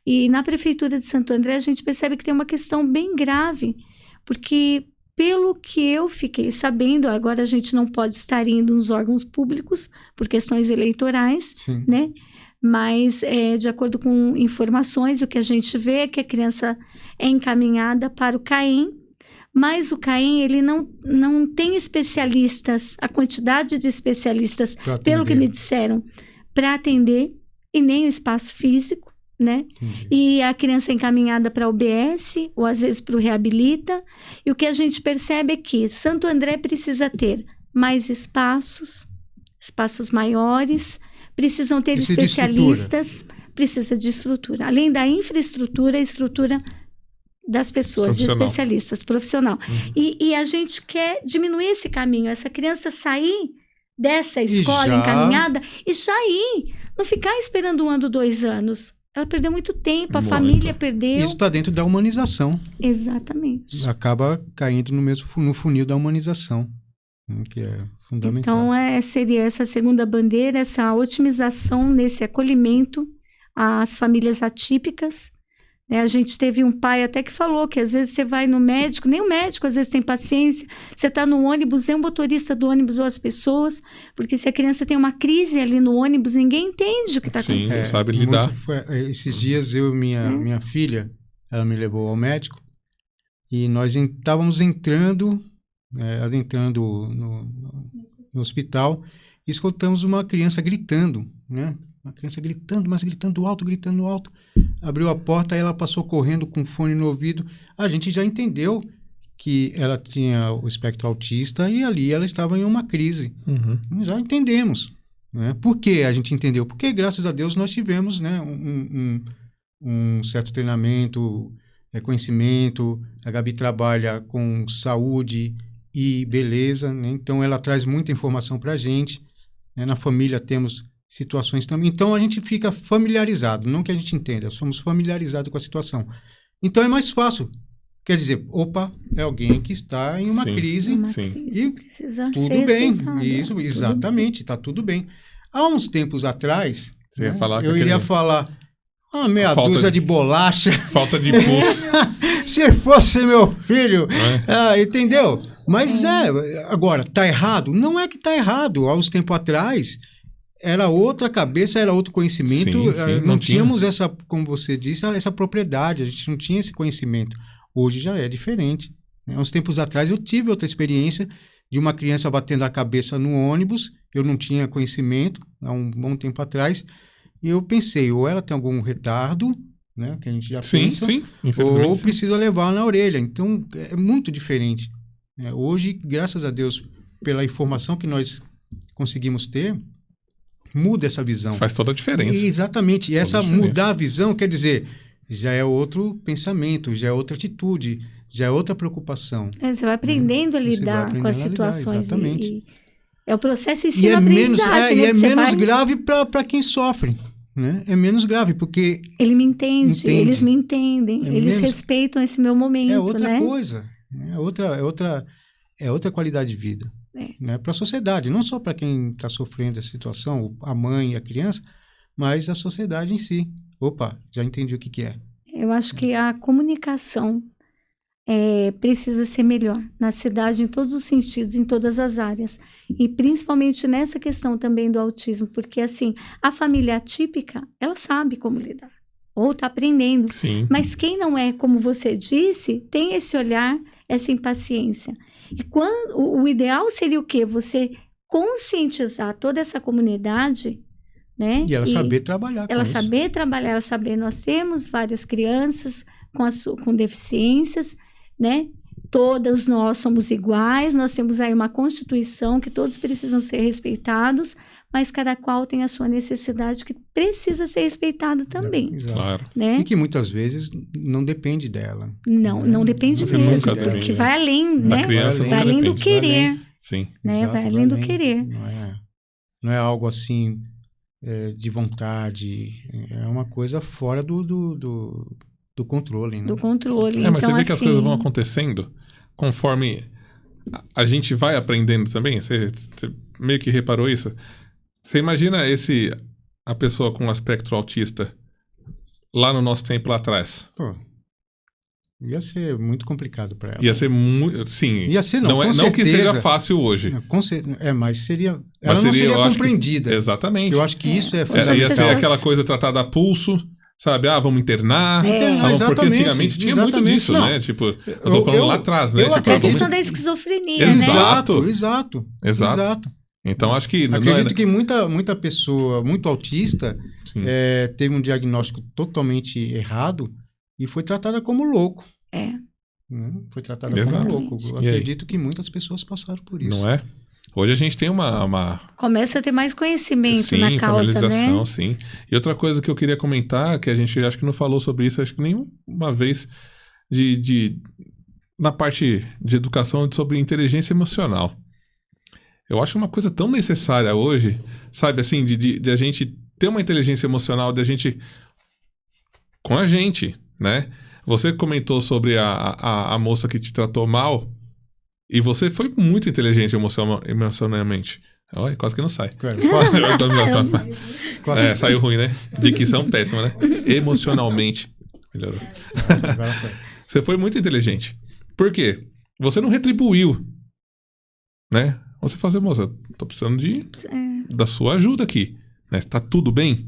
C: E na Prefeitura de Santo André, a gente percebe que tem uma questão bem grave, porque pelo que eu fiquei sabendo, agora a gente não pode estar indo nos órgãos públicos por questões eleitorais,
A: Sim.
C: né? Mas, de acordo com informações, o que a gente vê é que a criança é encaminhada para o CAEM, mas o CAEM, ele não tem especialistas, a quantidade de especialistas, pelo que me disseram, para atender, e nem o espaço físico, né?
A: Entendi.
C: E a criança é encaminhada para a UBS, ou às vezes para o Reabilita, e o que a gente percebe é que Santo André precisa ter mais espaços maiores, precisam ter especialistas, precisa de estrutura. Além da infraestrutura, a estrutura das pessoas, de especialistas, profissional. E a gente quer diminuir esse caminho, essa criança sair dessa escola encaminhada e já ir, não ficar esperando 1 ano, 2 anos. Ela perdeu muito tempo, a família perdeu.
A: Isso está dentro da humanização.
C: Exatamente.
A: Acaba caindo no funil da humanização, que é fundamental.
C: Então, seria essa segunda bandeira, essa otimização nesse acolhimento às famílias atípicas. Né? A gente teve um pai até que falou que às vezes você vai no médico, nem o médico às vezes tem paciência, você está no ônibus, é um motorista do ônibus ou as pessoas, porque se a criança tem uma crise ali no ônibus, ninguém entende o que está acontecendo.
B: Sim, sabe lidar.
A: Esses dias eu e minha filha, ela me levou ao médico e nós estávamos adentrando no hospital e escutamos uma criança gritando, né? Uma criança gritando, mas gritando alto. Abriu a porta, aí ela passou correndo com fone no ouvido. A gente já entendeu que ela tinha o espectro autista e ali ela estava em uma crise.
B: Uhum.
A: Já entendemos. Né? Por que a gente entendeu? Porque, graças a Deus, nós tivemos, né, um certo treinamento, conhecimento. A Gabi trabalha com saúde e beleza, né? Então ela traz muita informação para a gente. Né? Na família temos situações também. Então a gente fica familiarizado, não que a gente entenda, somos familiarizados com a situação. Então é mais fácil. Quer dizer, é alguém que está em uma crise e
C: precisa
A: tudo bem. Isso, exatamente, está tudo bem. Há uns tempos atrás, eu iria falar uma meia dúzia de bolacha.
B: Falta de pulso.
A: Se fosse meu filho, entendeu? Mas agora, tá errado? Não é que tá errado. Há uns tempos atrás, era outra cabeça, era outro conhecimento. Não tínhamos essa, como você disse, essa propriedade. A gente não tinha esse conhecimento. Hoje já é diferente. Há uns tempos atrás eu tive outra experiência de uma criança batendo a cabeça no ônibus. Eu não tinha conhecimento há um bom tempo atrás. E eu pensei, ou ela tem algum retardo, né, que a gente já pensa, ou precisa levar na orelha. Então, é muito diferente. Hoje, graças a Deus, pela informação que nós conseguimos ter, muda essa visão.
B: Faz toda a diferença.
A: Exatamente. E essa mudar a visão, quer dizer, já é outro pensamento, já é outra atitude, já é outra preocupação.
C: Você vai aprendendo a lidar com as situações.
A: Exatamente.
C: É o processo ensino-aprendizagem.
A: E é menos grave para quem sofre. Né? É menos grave, porque...
C: Ele me entende, eles me entendem, eles respeitam esse meu momento.
A: É outra coisa. É outra qualidade de vida. Né? Para a sociedade, não só para quem está sofrendo essa situação, a mãe e a criança, mas a sociedade em si. Já entendi o que é.
C: Eu acho que a comunicação precisa ser melhor na cidade, em todos os sentidos, em todas as áreas. E principalmente nessa questão também do autismo, porque assim, a família atípica, ela sabe como lidar. ou está aprendendo.
B: Sim.
C: Mas quem não é, como você disse, tem esse olhar, essa impaciência. E o ideal seria o quê? Você conscientizar toda essa comunidade, né?
A: E ela saber trabalhar com
C: ela
A: isso.
C: saber trabalhar, ela saber, nós temos várias crianças com deficiências, né? Todos nós somos iguais, nós temos aí uma Constituição que todos precisam ser respeitados, mas cada qual tem a sua necessidade que precisa ser respeitado também.
B: Claro.
C: Né?
A: E que muitas vezes não depende dela.
C: Não depende
B: Você
C: mesmo,
B: nunca
C: porque
B: depende,
C: vai além, né?
B: criança
C: Vai
B: nunca
C: além do
B: depende.
C: querer,
B: Sim.
C: né?
A: Exato,
C: Vai além do querer.
A: Não é algo assim de vontade, é uma coisa fora do controle, né?
C: Do controle.
B: Mas
C: então,
B: você vê que as coisas vão
C: assim,
B: acontecendo conforme a gente vai aprendendo também. Você meio que reparou isso? Você imagina a pessoa com aspecto autista lá no nosso tempo lá atrás?
A: Pô, ia ser muito complicado para ela.
B: Ia ser muito... Sim.
A: Ia ser,
B: não,
A: com
B: não
A: certeza.
B: que seja fácil hoje.
A: Mas seria...
B: Mas
A: ela não seria
B: eu acho
A: compreendida.
B: Exatamente.
A: Eu acho que isso é
B: Ia
A: fundamental.
B: ser aquela coisa tratada a pulso, sabe? Vamos internar. Porque antigamente tinha muito disso,
A: não.
B: né? Tipo, eu tô falando lá atrás, né?
A: Eu
B: Tipo,
C: a questão da esquizofrenia,
B: Exato.
C: né?
A: Exato.
B: Então, acho que...
A: Acredito que muita pessoa, muito autista,
B: Sim.
A: teve um diagnóstico totalmente errado e foi tratada como louco. Foi tratada
B: Exato.
A: como louco. Eu acredito que muitas pessoas passaram por isso.
B: Não é? Hoje a gente tem uma...
C: Começa a ter mais conhecimento
B: sim,
C: na causa,
B: familiarização,
C: né?
B: sim. E outra coisa que eu queria comentar, que a gente acho que não falou sobre isso, acho que nenhuma vez, na parte de educação, sobre inteligência emocional. Eu acho uma coisa tão necessária hoje, sabe, assim, de a gente ter uma inteligência emocional, de a gente... com a gente, né? Você comentou sobre a moça que te tratou mal, e você foi muito inteligente emocionalmente. Olha, quase que não sai. Saiu ruim, né? Dicção péssima, né? Emocionalmente. Melhorou. Você foi muito inteligente. Por quê? Você não retribuiu, né? Você falou assim, moça, tô precisando da sua ajuda aqui. Né? Tá tudo bem?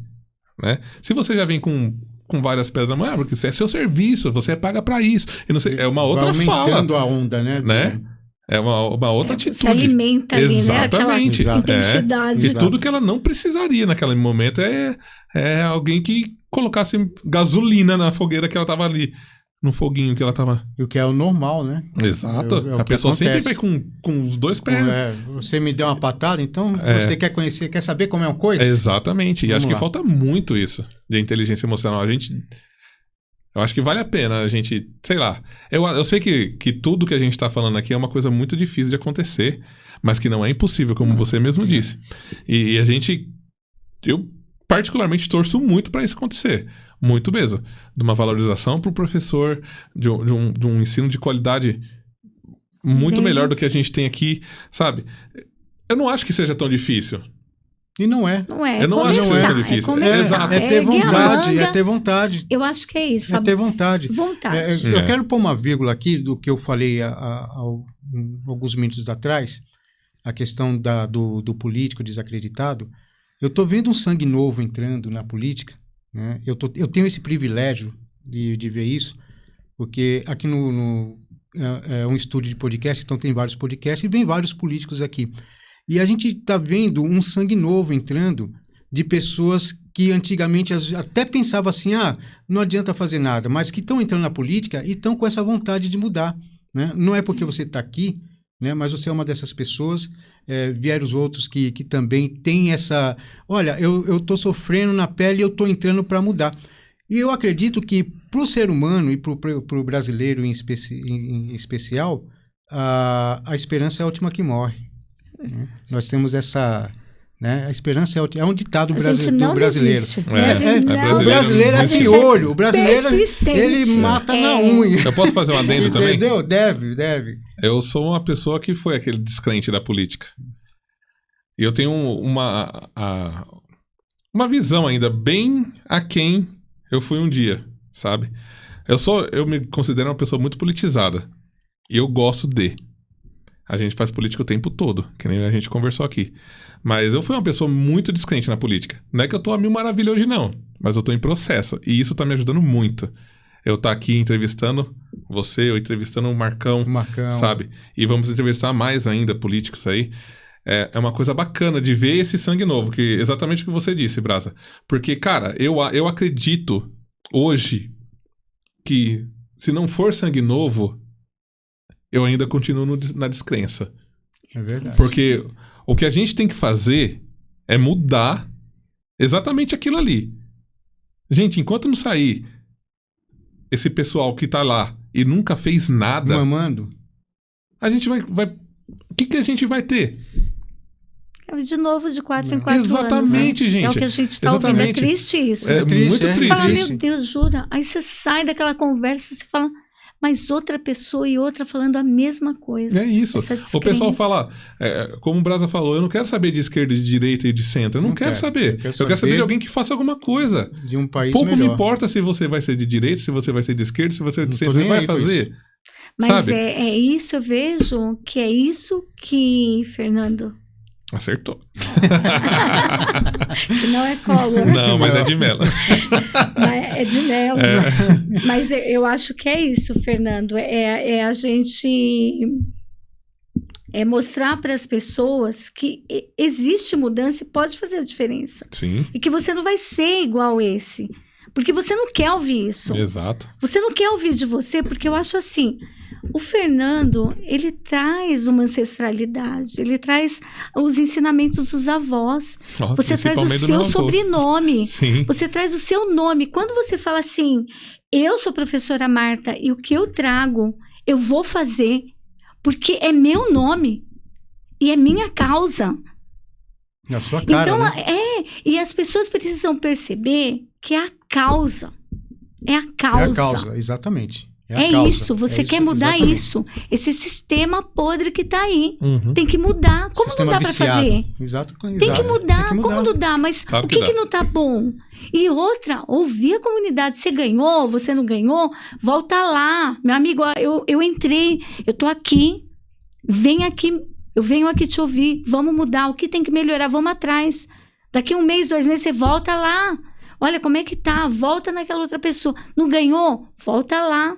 B: Né? Se você já vem com várias pedras na mão, porque isso é seu serviço, você paga pra isso. E não sei, é uma outra fala.
A: Aumentando a onda, né?
B: É uma outra atitude.
C: Se alimenta ali,
B: exatamente.
C: Né? Aquela intensidade.
B: E tudo que ela não precisaria naquele momento é alguém que colocasse gasolina na fogueira que ela tava ali. No foguinho que ela tava...
A: E o que é o normal, né?
B: Exato. A pessoa sempre vai com os dois pés.
A: Você me deu uma patada, então você quer conhecer, quer saber como é uma coisa?
B: Exatamente. E acho que falta muito isso de inteligência emocional. Eu acho que vale a pena a gente, sei lá. Eu sei que tudo que a gente tá falando aqui é uma coisa muito difícil de acontecer, mas que não é impossível, como você mesmo disse. E eu particularmente torço muito para isso acontecer. Muito mesmo. De uma valorização para o professor, de um ensino de qualidade muito melhor do que a gente tem aqui, sabe? Eu não acho que seja tão difícil.
A: E não é.
C: Não é.
B: Eu não acho que seja difícil.
C: Exato.
A: É ter vontade, é ter vontade.
C: Eu acho que é isso.
A: É ter vontade.
C: Vontade.
A: Eu quero pôr uma vírgula aqui do que eu falei há alguns minutos atrás, a questão do político desacreditado. Eu estou vendo um sangue novo entrando na política. Né? Eu tenho esse privilégio de ver isso, porque aqui é um estúdio de podcast, então tem vários podcasts e vem vários políticos aqui. E a gente está vendo um sangue novo entrando de pessoas que antigamente até pensavam assim, não adianta fazer nada, mas que estão entrando na política e estão com essa vontade de mudar. Né? Não é porque você está aqui, né? Mas você é uma dessas pessoas. Vieram os outros que também têm essa... Olha, eu estou sofrendo na pele e eu estou entrando para mudar. E eu acredito que para o ser humano e para o brasileiro em especial, a esperança é a última que morre. Né? Nós temos essa... Né? A esperança é um ditado do brasileiro.
B: O
A: brasileiro é de olho. O brasileiro, ele mata na unha.
B: Eu posso fazer um adendo também?
A: Entendeu? Deve.
B: Eu sou uma pessoa que foi aquele descrente da política. E eu tenho uma visão ainda bem aquém eu fui um dia, sabe? Eu me considero uma pessoa muito politizada. E eu gosto de. A gente faz política o tempo todo, que nem a gente conversou aqui. Mas eu fui uma pessoa muito descrente na política. Não é que eu tô a mil maravilha hoje, não. Mas eu tô em processo. E isso tá me ajudando muito. Eu tá aqui entrevistando você, eu entrevistando o Marcão, sabe? E vamos entrevistar mais ainda políticos aí. É uma coisa bacana de ver esse sangue novo, que exatamente o que você disse, Brasa. Porque, cara, eu acredito hoje que se não for sangue novo, eu ainda continuo na descrença.
A: É verdade.
B: Porque o que a gente tem que fazer é mudar exatamente aquilo ali. Gente, enquanto não sair esse pessoal que tá lá e nunca fez nada...
A: Mamando.
B: A gente vai... O que a gente vai ter?
C: De novo, de 4 em 4 anos.
B: Exatamente,
C: né?
B: gente.
C: É o que a gente está ouvindo. É triste isso.
B: É
A: triste,
B: muito triste.
C: Você fala, meu Deus, jura? Aí você sai daquela conversa e você fala, mas outra pessoa e outra falando a mesma coisa.
B: É isso. O pessoal fala, como o Brasa falou, eu não quero saber de esquerda, de direita e de centro. Eu não quero saber. Eu quero saber de alguém que faça alguma coisa.
A: De um país
B: pouco
A: melhor.
B: me importa se você vai ser de direita, se você vai ser de esquerda, se você vai fazer.
C: Mas
B: sabe?
C: é isso, eu vejo que é isso que, Fernando...
B: Acertou.
C: Que não é Collor.
B: Não, mas é de Mello.
C: É de Mello. Mas eu acho que é isso, Fernando. É a gente mostrar para as pessoas que existe mudança e pode fazer a diferença.
B: Sim.
C: E que você não vai ser igual esse. Porque você não quer ouvir isso.
B: Exato.
C: Você não quer ouvir de você, porque eu acho assim... O Fernando, ele traz uma ancestralidade, ele traz os ensinamentos dos avós. Você traz o seu sobrenome,
B: Sim.
C: Você traz o seu nome. Quando você fala assim, eu sou professora Marta e o que eu trago, eu vou fazer, porque é meu nome e é minha causa.
A: É a sua cara,
C: então,
A: né?
C: E as pessoas precisam perceber que é a causa. É a causa.
A: É a causa, exatamente.
C: Isso, você quer mudar
A: exatamente.
C: isso. Esse sistema podre que tá aí.
B: Uhum.
C: Tem que mudar. Como
A: sistema
C: não dá
A: viciado.
C: pra fazer?
A: Exato.
C: Tem que mudar. Como não dá? Mas
B: claro
C: o que não tá bom? E outra, ouvir a comunidade. Você ganhou, você não ganhou? Volta lá. Meu amigo, eu entrei, eu tô aqui. Vem aqui, eu venho aqui te ouvir. Vamos mudar. O que tem que melhorar? Vamos atrás. Daqui 1 mês, 2 meses, você volta lá. Olha como é que tá. Volta naquela outra pessoa. Não ganhou? Volta lá.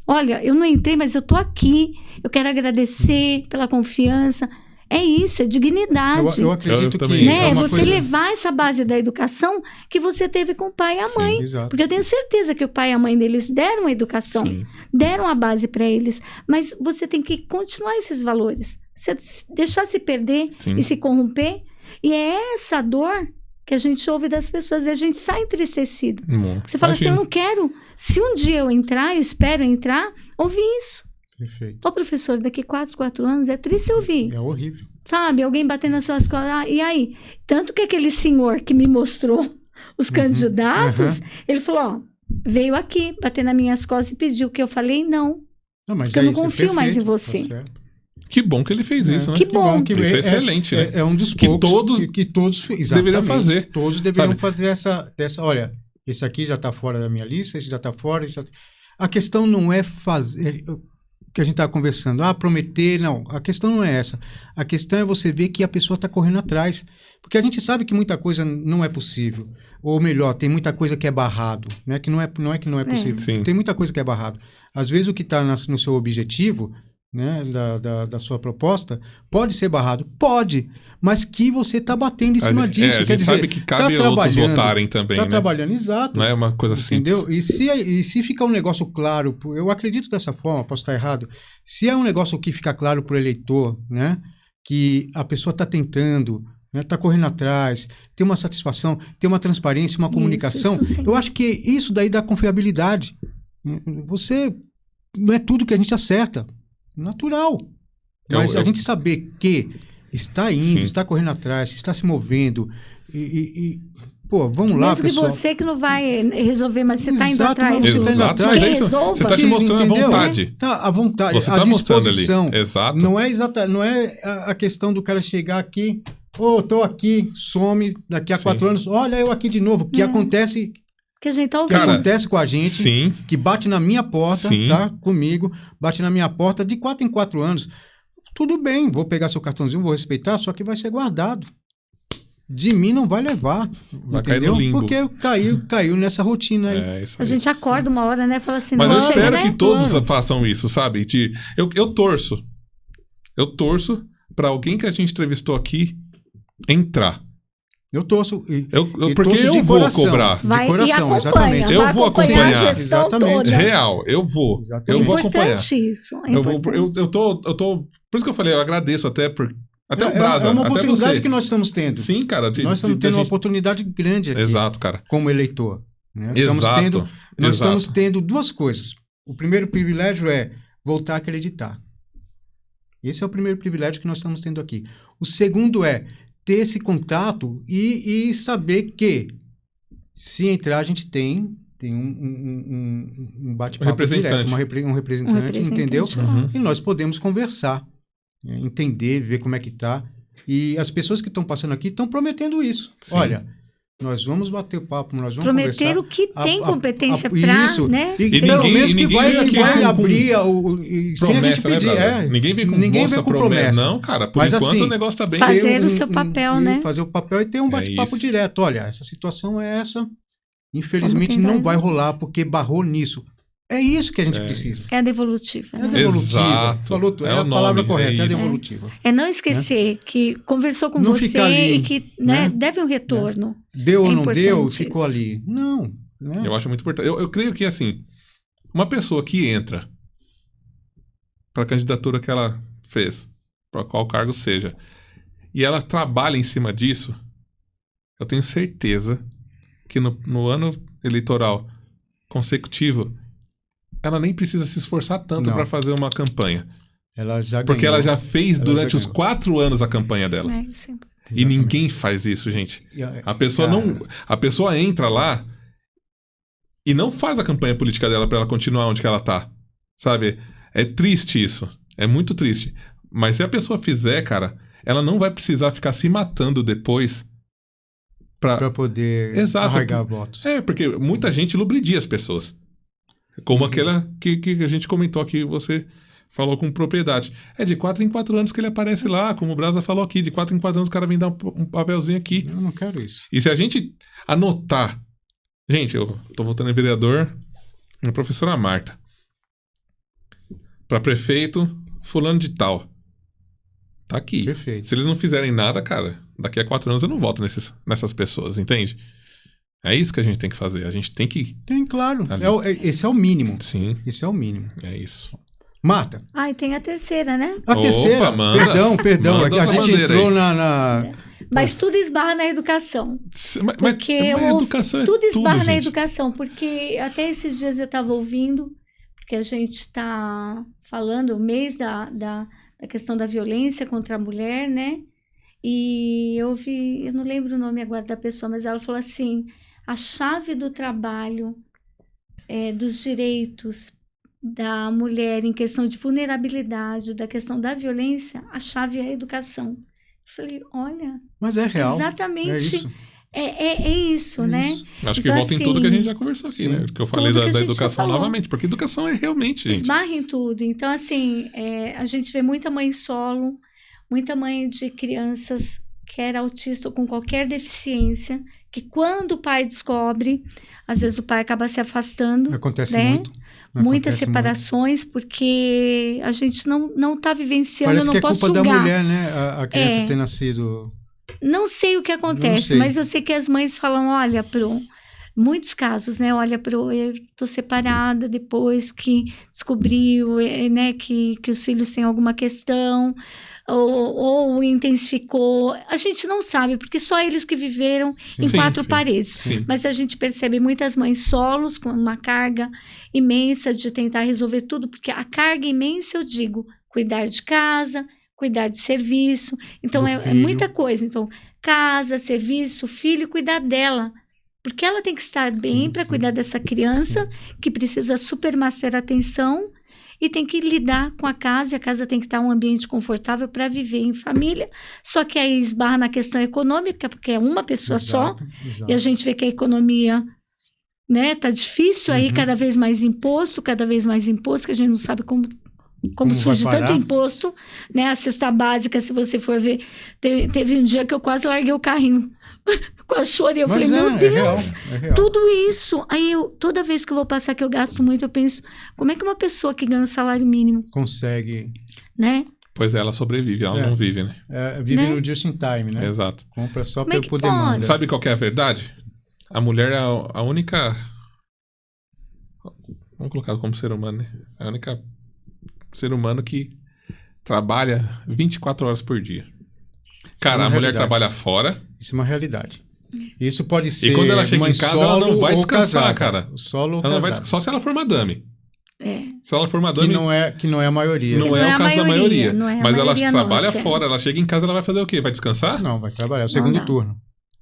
C: Olha, eu não entrei, mas eu tô aqui. Eu quero agradecer pela confiança. É isso, é dignidade.
A: Eu acredito
B: também.
A: que...
C: Né?
A: É uma
C: você
A: coisa...
C: levar essa base da educação que você teve com o pai e a mãe.
A: Sim, exato.
C: Porque eu tenho certeza que o pai e a mãe deles deram a educação,
B: Sim.
C: deram a base para eles. Mas você tem que continuar esses valores. Você deixar se perder
B: Sim.
C: e se corromper. E é essa dor que a gente ouve das pessoas e a gente sai entristecido. Você fala assim, eu não quero... Se um dia eu entrar, eu espero entrar, ouvir isso.
A: Perfeito.
C: Ô, professor, daqui 4 anos, é triste ouvir.
A: É horrível.
C: Sabe, alguém batendo nas suas costas. E aí? Tanto que aquele senhor que me mostrou os candidatos, ele falou, ó, veio aqui, bater nas minhas costas e pediu que eu falei não.
A: Mas
C: porque eu não confio mais em você.
A: Tá.
B: Que bom que ele fez isso, né?
C: Que bom.
B: Isso é excelente, né?
A: É um dos poucos que todos
B: deveriam fazer.
A: Todos deveriam fazer dessa... Olha, esse aqui já está fora da minha lista, esse já está fora. A questão não é fazer... que a gente está conversando, prometer, não. A questão não é essa. A questão é você ver que a pessoa está correndo atrás. Porque a gente sabe que muita coisa não é possível. Ou melhor, tem muita coisa que é barrado. Né? Que não é que não é possível.
B: Sim.
A: Tem muita coisa que é barrado. Às vezes o que está no seu objetivo, né, da sua proposta, pode ser barrado. Pode. Mas que você está batendo em cima disso.
B: A gente sabe que cabe outros votarem também,
A: Está
B: né?
A: trabalhando, exato.
B: Não é uma coisa
A: entendeu?
B: simples.
A: E se ficar um negócio claro, eu acredito dessa forma, posso estar errado, se é um negócio que fica claro para o eleitor, né, que a pessoa está tentando, está correndo atrás, tem uma satisfação, tem uma transparência, uma comunicação, eu acho que isso daí dá confiabilidade. Você, não é tudo que a gente acerta, natural. Mas a gente saber que está indo,
B: Sim.
A: está correndo atrás, está se movendo pô, vamos lá, pessoal.
C: Mesmo que você que não vai resolver, mas você está indo atrás.
B: Exato, mas é isso. Você está te mostrando a vontade.
A: A vontade,
B: você
A: a disposição.
B: Ali. Exato.
A: Não é a questão do cara chegar aqui, tô aqui, some, daqui a 4 anos, olha eu aqui de novo, que acontece...
C: Que a gente tá ouvindo.
A: Que acontece com a gente,
B: sim.
A: Que bate na minha porta,
B: sim.
A: Tá? Comigo, bate na minha porta de 4 em 4 anos. tudo bem, vou pegar seu cartãozinho, vou respeitar, só que vai ser guardado. De mim não vai levar,
B: vai
A: entendeu?
B: cair no limbo.
A: Porque caiu nessa rotina aí.
C: A gente acorda uma hora, né? Fala assim,
B: mas eu espero
C: né?
B: que todos façam isso, sabe? Eu torço. Eu torço pra alguém que a gente entrevistou aqui entrar.
A: Eu torço.
B: Porque eu vou cobrar.
C: Vai,
A: de coração, exatamente.
B: Eu vou acompanhar.
A: Exatamente.
B: Real, eu vou.
A: Exatamente.
B: Eu vou acompanhar.
C: Isso, é
B: eu tô. Por isso que eu falei, eu agradeço até o Brasa.
A: É uma
B: até
A: oportunidade
B: você.
A: que nós estamos tendo.
B: Sim, cara.
A: Nós estamos tendo uma oportunidade grande aqui.
B: Exato, cara.
A: Como eleitor. Né?
B: Exato.
A: Nós estamos tendo duas coisas. O primeiro privilégio é voltar a acreditar. Esse é o primeiro privilégio que nós estamos tendo aqui. O segundo é ter esse contato e saber que se entrar a gente tem um bate-papo direto, um representante, entendeu?
B: Uhum.
A: E nós podemos conversar, entender, ver como é que tá. E as pessoas que estão passando aqui estão prometendo isso. Sim. Olha, nós vamos bater papo, nós vamos
C: prometer
A: conversar.
C: o que tem competência para,
A: isso.
C: Né?
A: E pelo menos que vai abrir sem a gente pedir.
B: Ninguém vem com promessa. Não, cara, por enquanto o negócio tá bem.
C: Fazer o seu papel, né?
A: Fazer o papel e ter um bate-papo direto. Olha, essa situação é essa. Infelizmente não vai rolar porque barrou nisso. É isso que a gente precisa.
C: É a devolutiva.
A: Né? É a devolutiva.
B: Exato.
A: Falou, é a palavra correta, é a devolutiva.
C: É não esquecer que conversou com você ali, e que deve um retorno.
A: Deu ou não deu, ficou ali. Não.
B: Eu acho muito importante. Eu creio que, assim, uma pessoa que entra para a candidatura que ela fez, para qual cargo seja, e ela trabalha em cima disso, eu tenho certeza que no ano eleitoral consecutivo, ela nem precisa se esforçar tanto para fazer uma campanha.
A: Ela já ganhou.
B: Porque ela já fez durante os 4 anos a campanha dela.
C: Sempre.
B: E ninguém faz isso, gente. A pessoa entra lá e não faz a campanha política dela para ela continuar onde que ela tá. Sabe? É triste isso. É muito triste. Mas se a pessoa fizer, cara, ela não vai precisar ficar se matando depois para
A: poder arraigar votos.
B: Porque muita gente lubridia as pessoas. Como aquela que a gente comentou aqui, você falou com propriedade. É de 4 em 4 anos que ele aparece lá, como o Brasa falou aqui. De 4 em 4 anos o cara vem dar um papelzinho aqui.
A: Eu não quero isso.
B: E se a gente anotar... Gente, eu tô votando em vereador, a professora Marta. Para prefeito, fulano de tal. Tá aqui.
A: Perfeito.
B: Se eles não fizerem nada, cara, daqui a 4 anos eu não voto nessas pessoas, entende? É isso que a gente tem que fazer. A gente tem que...
A: Tem, claro. Esse é o mínimo.
B: Sim.
A: Esse é o mínimo.
B: É isso.
A: Marta.
C: E tem a terceira, né?
A: A terceira.
B: Manda.
A: Perdão. A gente entrou na...
C: Mas tudo esbarra na educação.
B: Porque a educação
C: tudo esbarra na
B: gente.
C: educação. Porque até esses dias eu estava ouvindo, porque a gente está falando o mês da questão da violência contra a mulher, né? E eu não lembro o nome agora da pessoa, mas ela falou assim, a chave do trabalho, dos direitos da mulher em questão de vulnerabilidade, da questão da violência, a chave é a educação. Eu falei, olha...
A: Mas é real.
C: Exatamente.
A: É isso.
C: É isso, né?
B: Isso. Acho que volta em tudo que a gente já conversou aqui, né? Que eu falei da educação novamente, porque educação é realmente, gente.
C: Esbarra em tudo. Então, assim, a gente vê muita mãe solo, muita mãe de crianças que era autista ou com qualquer deficiência, que quando o pai descobre, às vezes o pai acaba se afastando.
A: Acontece
C: né?
A: muito.
C: Muitas separações, porque a gente não está vivenciando,
A: Parece
C: não
A: que
C: posso
A: culpa
C: julgar.
A: da mulher, né? A criança ter nascido...
C: Não sei o que acontece, mas eu sei que as mães falam, olha, muitos casos, né? Olha, eu tô separada depois que descobriu, né, que os filhos têm alguma questão, ou intensificou. A gente não sabe, porque só eles que viveram em 4 paredes.
B: Sim.
C: Mas a gente percebe muitas mães solos com uma carga imensa de tentar resolver tudo, porque a carga imensa, eu digo, cuidar de casa, cuidar de serviço. Então, é muita coisa. Então, casa, serviço, filho, cuidar dela. Porque ela tem que estar bem para cuidar dessa criança que precisa supermaster atenção e tem que lidar com a casa. E a casa tem que estar um ambiente confortável para viver em família. Só que aí esbarra na questão econômica, porque é uma pessoa só. E a gente vê que a economia... né, tá difícil aí, cada vez mais imposto, que a gente não sabe Como
A: vai
C: surge
A: parar?
C: tanto imposto, né? A cesta básica, se você for ver, teve um dia que eu quase larguei o carrinho. Quase chorei. Eu falei, meu Deus,
A: é real.
C: tudo isso. Aí toda vez que eu vou passar, que eu gasto muito, eu penso, como é que uma pessoa que ganha um salário mínimo
A: Consegue.
C: né?
B: Pois é, ela sobrevive, ela não vive, né?
A: Vive
C: Né?
A: no just in time, né?
B: Exato.
A: Compra só
C: Como é que
A: por
C: pode?
A: demanda.
B: Sabe qual que é a verdade? A mulher é a única... Vamos colocar como ser humano, né? A única ser humano que trabalha 24 horas por dia. Cara, a mulher trabalha fora.
A: Isso é uma realidade. Isso pode ser.
B: E quando ela chega
A: mãe
B: em casa, ela não vai
A: ou
B: descansar,
A: casada.
B: cara.
A: Solo ou
B: Ela não vai
A: casada.
B: só se ela for madame.
C: É.
B: Se ela for madame,
A: Que não é a maioria.
B: não
C: não
B: é
C: é
B: o
C: a
B: caso da maioria.
C: maioria, não é a
B: Mas ela
C: maioria
B: trabalha
C: nossa.
B: fora, ela chega em casa, ela vai fazer o quê? Vai descansar?
A: Não, vai trabalhar. O segundo
C: dá.
A: turno.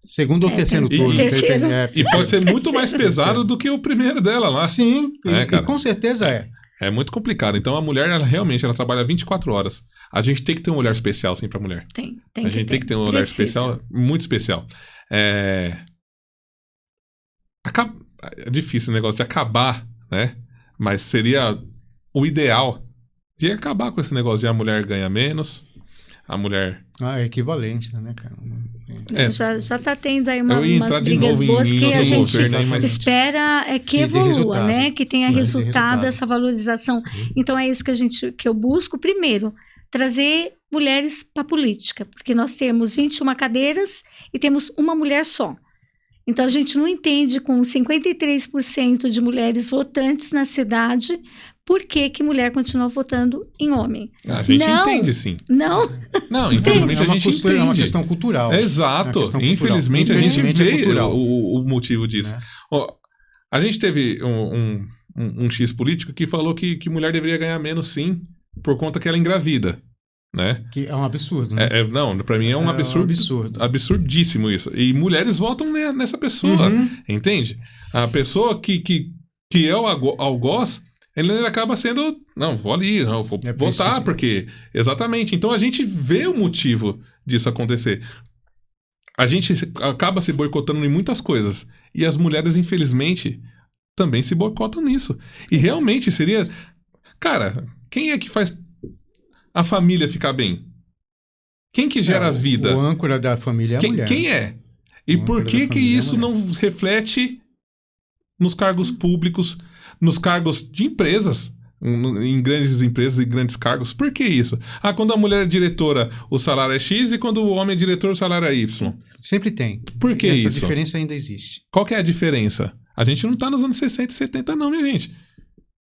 A: Segundo ou terceiro
C: tem-
A: turno.
C: terceiro.
B: E pode ser muito mais pesado do que o primeiro dela lá.
A: Sim, e
B: cara.
A: com certeza é.
B: É muito complicado. Então a mulher, ela realmente, ela trabalha 24 horas. A gente tem que ter um olhar especial, assim, pra mulher.
C: Tem
B: A gente tem que ter um olhar
C: Precisa.
B: especial, muito especial. É difícil o negócio de acabar, né? Mas seria o ideal de acabar com esse negócio de a mulher ganha menos, a mulher...
A: É equivalente, né, cara?
C: Já tá tendo aí
B: Eu ia
C: umas
B: entrar de
C: brigas
B: novo
C: boas
B: em
C: que a
B: outro
C: gente
B: governo aí, mas...
C: espera que
A: Que dê
C: evolua,
A: resultado.
C: né? Que tenha
A: Sim, dê
C: resultado,
A: resultado.
C: essa valorização. Então é isso que eu busco primeiro, trazer mulheres para a política, porque nós temos 21 cadeiras e temos uma mulher só. Então a gente não entende com 53% de mulheres votantes na cidade por que mulher continua votando em homem.
B: A gente
C: Não.
B: entende, sim.
C: Não?
B: Não, infelizmente a gente entende.
A: É uma questão cultural.
B: Exato.
A: É uma questão cultural.
B: Infelizmente a gente
A: Infelizmente é
B: vê
A: cultural.
B: o motivo disso.
A: Né?
B: Ó, a gente teve um X político que falou que mulher deveria ganhar menos, sim, por conta que ela engravida, né?
A: Que é um absurdo, né?
B: Não, pra mim é um absurdo.
A: absurdo.
B: Absurdíssimo isso. E mulheres votam nessa pessoa, entende? A pessoa que é o algoz, ele acaba sendo, não, vou ali, não, vou votar,
A: preciso.
B: porque... Exatamente. Então a gente vê o motivo disso acontecer. A gente acaba se boicotando em muitas coisas. E as mulheres, infelizmente, também se boicotam nisso. E realmente seria... Cara, quem é que faz a família ficar bem? Quem que gera vida?
A: O âncora da família é a mulher.
B: Quem é? E
A: O
B: por
A: âncora
B: que
A: da
B: que
A: família é a
B: isso
A: mulher.
B: não reflete nos cargos públicos, nos cargos de empresas, em grandes empresas e grandes cargos? Por que isso? Quando a mulher é diretora, o salário é X, e quando o homem é diretor, o salário é Y.
A: Sempre tem.
B: Por que
A: Essa
B: isso?
A: diferença ainda existe.
B: Qual que é a diferença? A gente não tá nos anos 60 e 70 não, minha gente.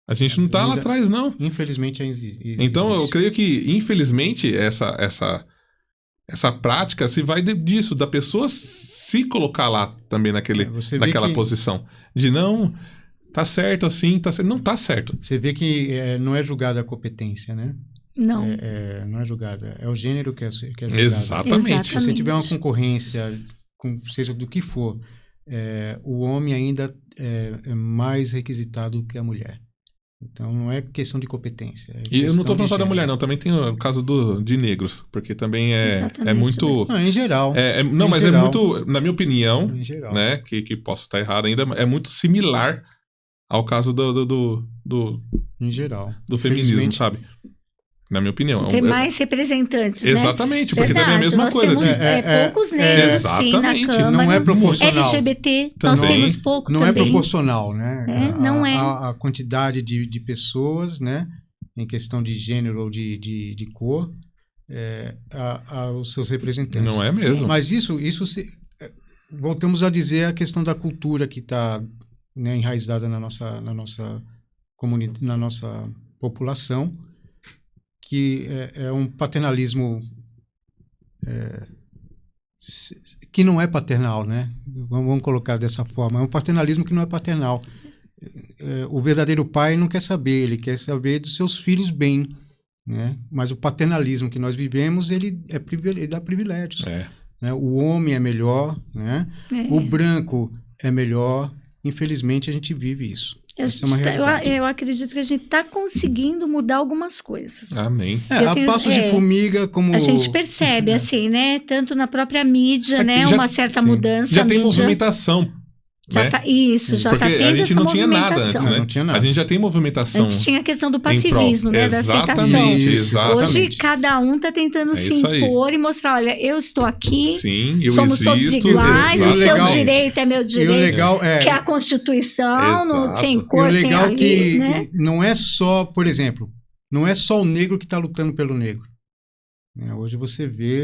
B: A gente não tá lá
A: ainda-
B: atrás, não.
A: Infelizmente ainda existe.
B: Então, eu creio que, infelizmente, essa prática se vai disso, da pessoa se colocar lá também
A: Você vê
B: naquela
A: que-
B: posição. De não, tá certo assim, tá certo. Não tá certo.
A: Você vê que não é julgada a competência, né?
C: Não.
A: Não é julgada. É o gênero que é julgado.
B: Exatamente.
A: Se você tiver uma concorrência, seja do que for, o homem ainda é mais requisitado que a mulher. Então, não é questão de competência.
B: E eu não tô
A: questão
B: falando
A: de
B: só da
A: gênero.
B: mulher, não. Também tem o caso de negros, porque também é
C: Exatamente.
B: muito...
A: Não, em geral.
B: Não,
A: Em
B: mas
A: geral.
B: é muito, na minha opinião,
A: Em geral.
B: né, que posso estar errado ainda, é muito similar ao caso do
A: Em geral.
B: feminismo,
A: Infelizmente,
B: sabe? Na minha opinião.
C: Tem mais representantes, né?
B: Exatamente, porque
C: Verdade,
B: também é a mesma
C: nós
B: coisa.
C: temos poucos negros, sim, na
B: exatamente.
C: Câmara.
A: Não é proporcional.
C: LGBT, nós
B: Também.
C: temos pouco
A: Não
C: também.
A: é proporcional, né?
C: Não é.
A: A quantidade de pessoas, né? Em questão de gênero ou de cor, aos seus representantes.
B: Não é mesmo.
A: Mas voltamos a dizer a questão da cultura que está, né, enraizada na nossa comunidade, na nossa população, que é um paternalismo que não é paternal, né? Vamos colocar dessa forma. É um paternalismo que não é paternal. O verdadeiro pai não quer saber, ele quer saber dos seus filhos bem, né? Mas o paternalismo que nós vivemos, ele dá privilégios. Né? O homem é melhor, né? O branco é melhor. Infelizmente, a gente vive isso. Isso é uma realidade.
C: Eu acredito que a gente está conseguindo mudar algumas coisas.
B: Amém.
A: A passos de formiga, como...
C: A gente percebe, assim, né? Tanto na própria mídia, né?
B: Já-
C: Uma certa
A: sim.
C: mudança.
B: Já
C: a
B: tem
C: mídia...
B: movimentação.
C: Já
B: né?
C: tá, isso, já
B: Porque
C: está tendo
B: a gente
C: essa
B: não tinha nada antes,
C: movimentação.
B: né?
A: Não tinha nada.
B: A gente já tem movimentação.
C: Antes tinha a questão do passivismo, né? Da aceitação.
B: Exatamente.
C: Hoje, cada um está tentando se impor e mostrar, olha, eu estou aqui,
B: sim, eu
C: somos
B: existo,
C: todos iguais, o seu direito é meu direito,
A: legal
C: que é a Constituição, sem cor, sem
A: legal que
C: né?
A: não é só, por exemplo, não é só o negro que está lutando pelo negro. Hoje você vê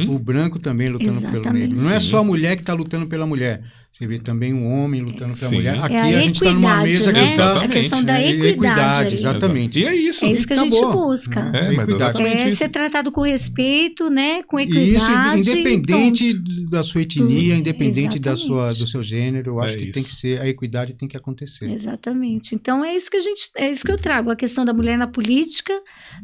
A: o branco também lutando pelo negro. Não é só a mulher que está lutando pela mulher. Você vê também um homem lutando pela mulher. Aqui a gente está numa mesa
C: né?
A: que está...
C: A questão da equidade.
A: Exatamente.
B: E é isso.
C: É isso que a gente busca.
B: É
C: ser tratado com respeito, né? Com equidade.
A: Isso, independente da sua etnia, independente do seu gênero. Eu acho que tem que ser, a equidade tem que acontecer.
C: Exatamente. Então é isso que eu trago. A questão da mulher na política,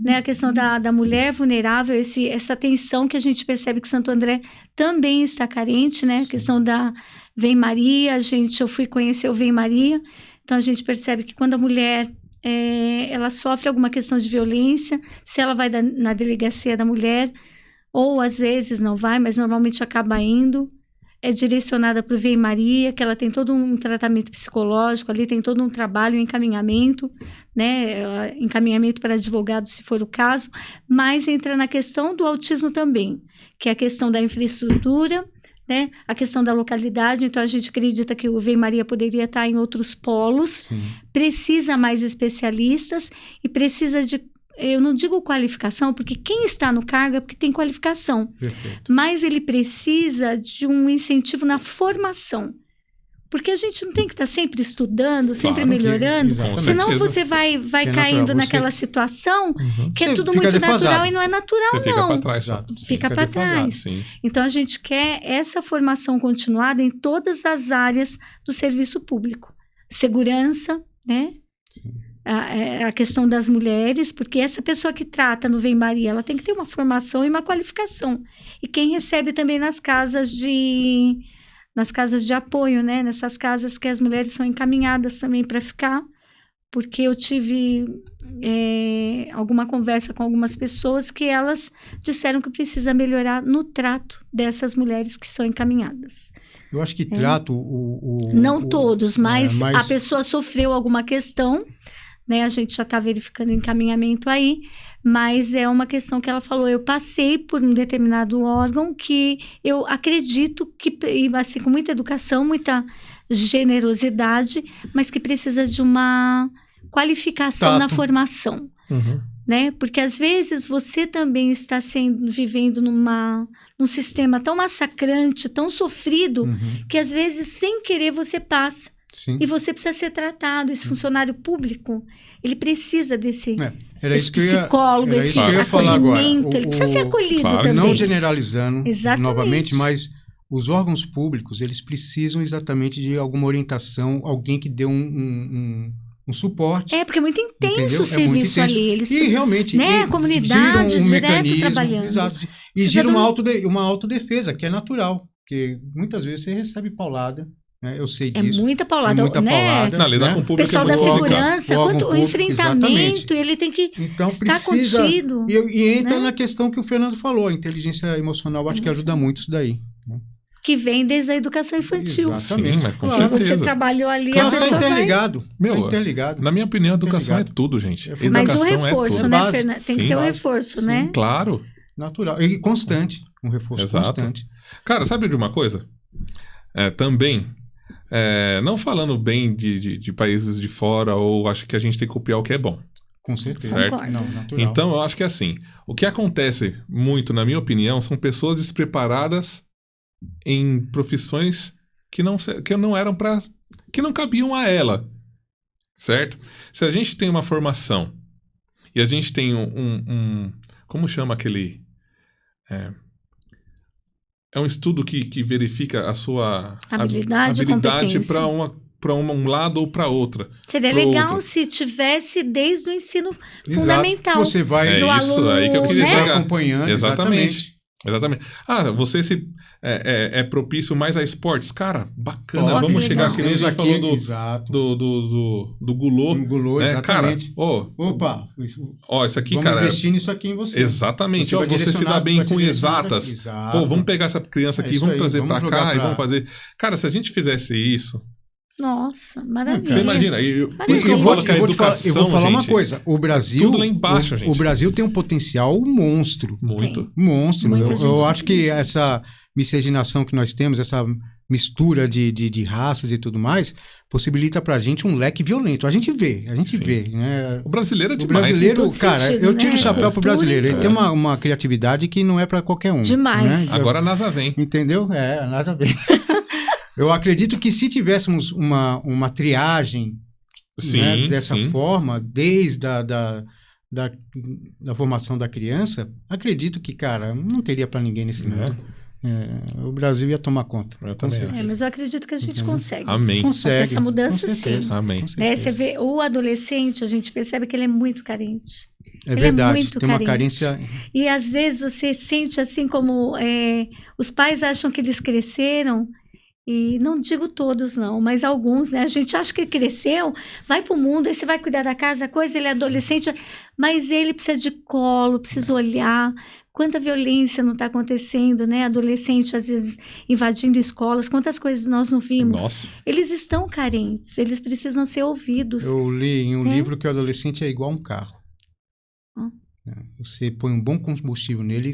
C: né? A questão da mulher vulnerável, essa tensão que a gente percebe que Santo André também está carente, né? A questão da Vem Maria, eu fui conhecer o Vem Maria, então a gente percebe que quando a mulher ela sofre alguma questão de violência, se ela vai na delegacia da mulher, ou às vezes não vai, mas normalmente acaba indo, é direcionada para o Vem Maria, que ela tem todo um tratamento psicológico, ali tem todo um trabalho, um encaminhamento, né? Encaminhamento para advogado, se for o caso, mas entra na questão do autismo também, que é a questão da infraestrutura, né? A questão da localidade, então a gente acredita que o Vem Maria poderia estar em outros polos, precisa mais especialistas e precisa de, eu não digo qualificação, porque quem está no cargo é porque tem qualificação, mas ele precisa de um incentivo na formação. Porque a gente não tem que estar sempre estudando, sempre melhorando, senão você vai caindo naquela situação que é tudo muito natural e não é natural, não.
B: Fica para trás.
C: Fica para trás. Então, a gente quer essa formação continuada em todas as áreas do serviço público. Segurança, né? A questão das mulheres, porque essa pessoa que trata no Vem Maria, ela tem que ter uma formação e uma qualificação. E quem recebe também nas casas de apoio, né? Nessas casas que as mulheres são encaminhadas também para ficar, porque eu tive alguma conversa com algumas pessoas que elas disseram que precisa melhorar no trato dessas mulheres que são encaminhadas.
A: Eu acho que trato
C: não todos, mas a pessoa sofreu alguma questão, né? A gente já está verificando o encaminhamento aí, mas é uma questão que ela falou, eu passei por um determinado órgão que eu acredito que, assim, com muita educação, muita generosidade, mas que precisa de uma qualificação na formação, né? Porque às vezes você também está vivendo num sistema tão massacrante, tão sofrido, que às vezes sem querer você passa. E você precisa ser tratado. Esse funcionário público, ele precisa desse psicólogo, esse acolhimento. Ele precisa ser acolhido também.
A: Não generalizando novamente, mas os órgãos públicos, eles precisam exatamente de alguma orientação, alguém que dê um suporte.
C: Porque é muito intenso o serviço ali. Eles,
A: e realmente,
C: né? A comunidade direto trabalhando.
A: Exato. E gira uma autodefesa, que é natural. Porque muitas vezes você recebe paulada. Eu sei disso.
C: É muita paulada, né?
B: Na lidar com o público,
C: pessoal da segurança, o enfrentamento, ele tem que estar contido.
A: E entra na questão que o Fernando falou, a inteligência emocional, acho que ajuda muito isso daí.
C: Que vem desde a educação infantil.
A: Exatamente.
B: Sim, com certeza.
C: Você trabalhou ali,
A: a pessoa tá interligado.
B: Na minha opinião, a educação é tudo, gente.
C: Mas o reforço, né, Fernando? Tem que ter um reforço, né?
B: Claro.
A: Natural. E constante. Um reforço constante.
B: Cara, sabe de uma coisa? Também... não falando bem de países de fora, ou acho que a gente tem que copiar o que é bom.
A: Com certeza.
C: Não,
A: natural.
B: Então, eu acho que é assim. O que acontece muito, na minha opinião, são pessoas despreparadas em profissões que não eram para... que não cabiam a ela. Certo? Se a gente tem uma formação e a gente tem como chama aquele... É um estudo que verifica a sua habilidade para um lado ou para outra.
C: Seria legal se tivesse desde o ensino fundamental.
A: Você vai
C: do aluno,
B: aí que eu queria chegar.
A: Acompanhando. Exatamente.
B: Você é propício mais a esportes. Cara, bacana. Vamos chegar aqui. Nem já falou do Gulô.
A: Gulô, exatamente.
B: Cara,
A: opa.
B: Isso aqui,
A: vamos
B: cara.
A: investir nisso aqui em você.
B: Exatamente. Você se dá bem com exatas. Vamos pegar essa criança aqui, vamos trazer para cá e vamos fazer. Cara, se a gente fizesse isso,
C: Nossa, maravilha.
B: Você imagina, por isso que
A: eu
B: eu falo que a educação,
A: eu vou falar
B: gente,
A: uma coisa. O Brasil,
B: tudo lá embaixo, gente.
A: O Brasil tem um potencial monstro.
B: Muito.
A: Monstro. Eu acho que
C: gente.
A: essa miscigenação que nós temos, essa mistura de raças e tudo mais, possibilita pra gente um leque violento. A gente vê, né?
B: O brasileiro é
A: O
B: demais.
A: brasileiro,
C: Em todo
A: cara,
C: sentido,
A: eu tiro
C: né?
A: o chapéu pro brasileiro. Ele
B: É.
A: tem uma criatividade que não é pra qualquer um.
C: Demais.
A: Né?
B: Agora a NASA vem.
A: Entendeu? A NASA vem. Eu acredito que se tivéssemos uma triagem, né, dessa forma, desde da formação da criança, acredito que, cara, não teria para ninguém nesse mundo. O Brasil ia tomar conta.
B: Eu também acho.
C: Mas eu acredito que a gente consegue.
B: Amém.
A: Consegue.
C: Fazer essa mudança,
A: com certeza,
C: sim.
B: Amém.
A: com
C: Né?
A: certeza.
C: Você vê o adolescente, a gente percebe que ele é muito carente.
A: É
C: Ele é
A: verdade,
C: muito
A: tem uma
C: carente.
A: carência.
C: E às vezes você sente assim como os pais acham que eles cresceram, e não digo todos não, mas alguns, né? A gente acha que ele cresceu, vai pro mundo, aí você vai cuidar da casa, coisa, ele é adolescente, mas ele precisa de colo, precisa olhar. Quanta violência não está acontecendo, né? Adolescente, às vezes, invadindo escolas, quantas coisas nós não vimos.
B: Nossa.
C: Eles estão carentes, eles precisam ser ouvidos.
A: Eu li em um
C: É.
A: livro que o adolescente é igual a um carro. Você põe um bom combustível nele,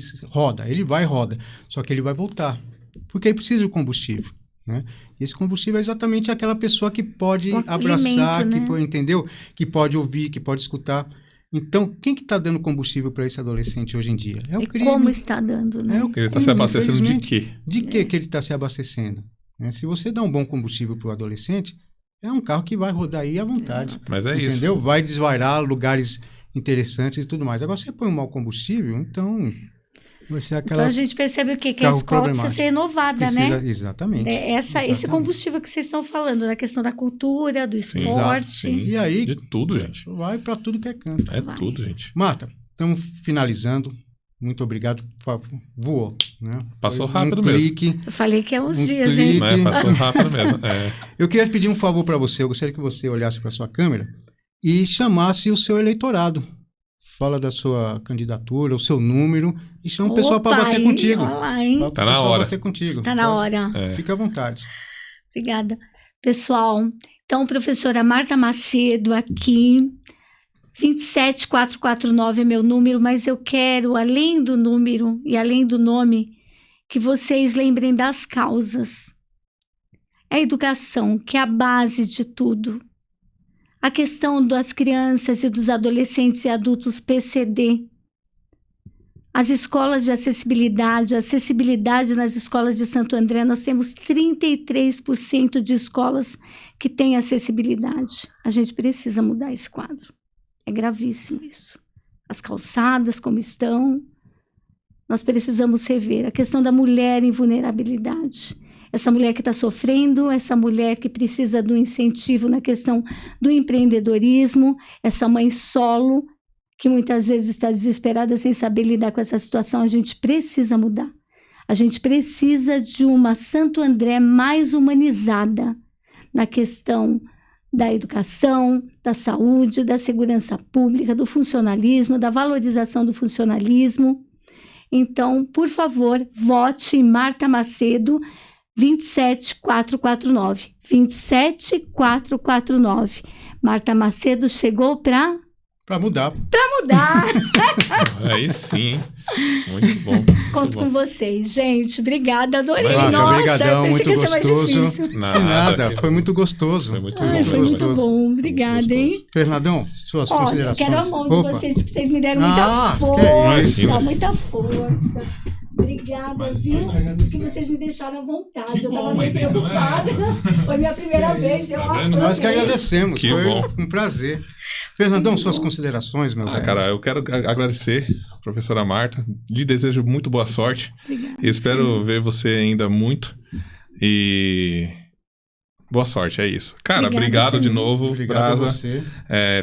A: ele vai e roda. Só que ele vai voltar. Porque ele precisa de combustível. Né? E esse combustível é exatamente aquela pessoa que pode
C: O
A: abraçar,
C: alimento, né?
A: entendeu? Que pode ouvir, que pode escutar. Então, quem que está dando combustível para esse adolescente hoje em dia? É o
C: E
A: crime.
C: como está dando, né?
A: É o
B: Ele
A: crime,
B: está se abastecendo de
A: infelizmente.
B: quê?
A: De que ele está se abastecendo? Né? Se você dá um bom combustível para o adolescente, é um carro que vai rodar aí à vontade.
B: Mas é
A: Entendeu?
B: isso.
A: Vai desvairar lugares interessantes e tudo mais. Agora, você põe um mau combustível, então vai ser aquela...
C: Então a gente percebe o quê? Que a
A: carro
C: escola precisa
A: problemático.
C: ser renovada, né?
A: Exatamente.
C: Esse
A: Exatamente.
C: combustível que vocês estão falando, da questão da cultura, do
B: Sim,
C: esporte.
B: sim.
A: E aí,
B: De tudo, gente.
A: vai para tudo que é canto.
B: É
C: Vai.
B: tudo, gente.
A: Marta, estamos finalizando. Muito obrigado. Voou, né?
B: Passou
A: Foi
B: rápido
A: um
B: mesmo.
A: clique.
C: Eu falei que é uns
A: Um
C: dias,
A: clique.
C: hein?
B: Né? Passou rápido mesmo. É.
A: Eu queria pedir um favor para você. Eu gostaria que você olhasse para sua câmera e chamasse o seu eleitorado. Fala da sua candidatura, o seu número e chama o pessoal para
C: Opa,
A: bater
C: aí,
A: contigo.
C: olha lá, hein?
A: Pra
B: Tá na
A: pessoal
B: hora.
A: bater contigo.
C: Tá na hora.
B: É.
A: Fica à vontade.
C: Obrigada. Pessoal, então, professora Marta Macedo aqui, 27449 é meu número, mas eu quero, além do número e além do nome, que vocês lembrem das causas. A educação, que é a base de tudo. A questão das crianças e dos adolescentes e adultos PCD. As escolas de acessibilidade, a acessibilidade nas escolas de Santo André, nós temos 33% de escolas que têm acessibilidade. A gente precisa mudar esse quadro. É gravíssimo isso. As calçadas, como estão, nós precisamos rever. A questão da mulher em vulnerabilidade. Essa mulher que está sofrendo, essa mulher que precisa do incentivo na questão do empreendedorismo, essa mãe solo, que muitas vezes está desesperada sem saber lidar com essa situação, a gente precisa mudar. A gente precisa de uma Santo André mais humanizada na questão da educação, da saúde, da segurança pública, do funcionalismo, da valorização do funcionalismo. Então, por favor, vote em Marta Macedo, 27449. 27449. Marta Macedo chegou para
A: Para mudar.
C: mudar.
B: Aí sim, hein? Muito bom.
C: Conto com vocês, gente. Obrigada, adorei.
B: Marta,
C: Nossa,
A: obrigadão,
C: eu pensei que ia ser mais
A: muito
C: difícil.
A: De nada, foi muito gostoso.
B: Foi muito
C: Ai,
B: bom.
C: foi muito bom. Obrigada, hein?
A: Fernandão, suas
C: Olha, eu
A: considerações.
C: quero a mão de
A: Opa.
C: vocês, porque vocês me deram
A: Ah,
C: muita
A: que
C: força,
B: isso.
C: muita força. Obrigada, viu? Porque vocês me deixaram à vontade. Eu estava meio preocupada. Foi minha primeira vez. Eu
B: Tá vendo?
A: Nós que
C: amei.
A: agradecemos,
B: Que
A: foi
B: bom.
A: um prazer. Fernandão, suas considerações, meu velho.
B: Cara, eu quero agradecer a professora Marta. Lhe desejo muito boa sorte.
C: Obrigada.
B: E espero ver você ainda muito. E boa sorte, é isso. Cara,
C: Obrigada,
B: obrigado de
C: Felipe.
B: novo,
A: Obrigado a
B: Brasa.
A: você.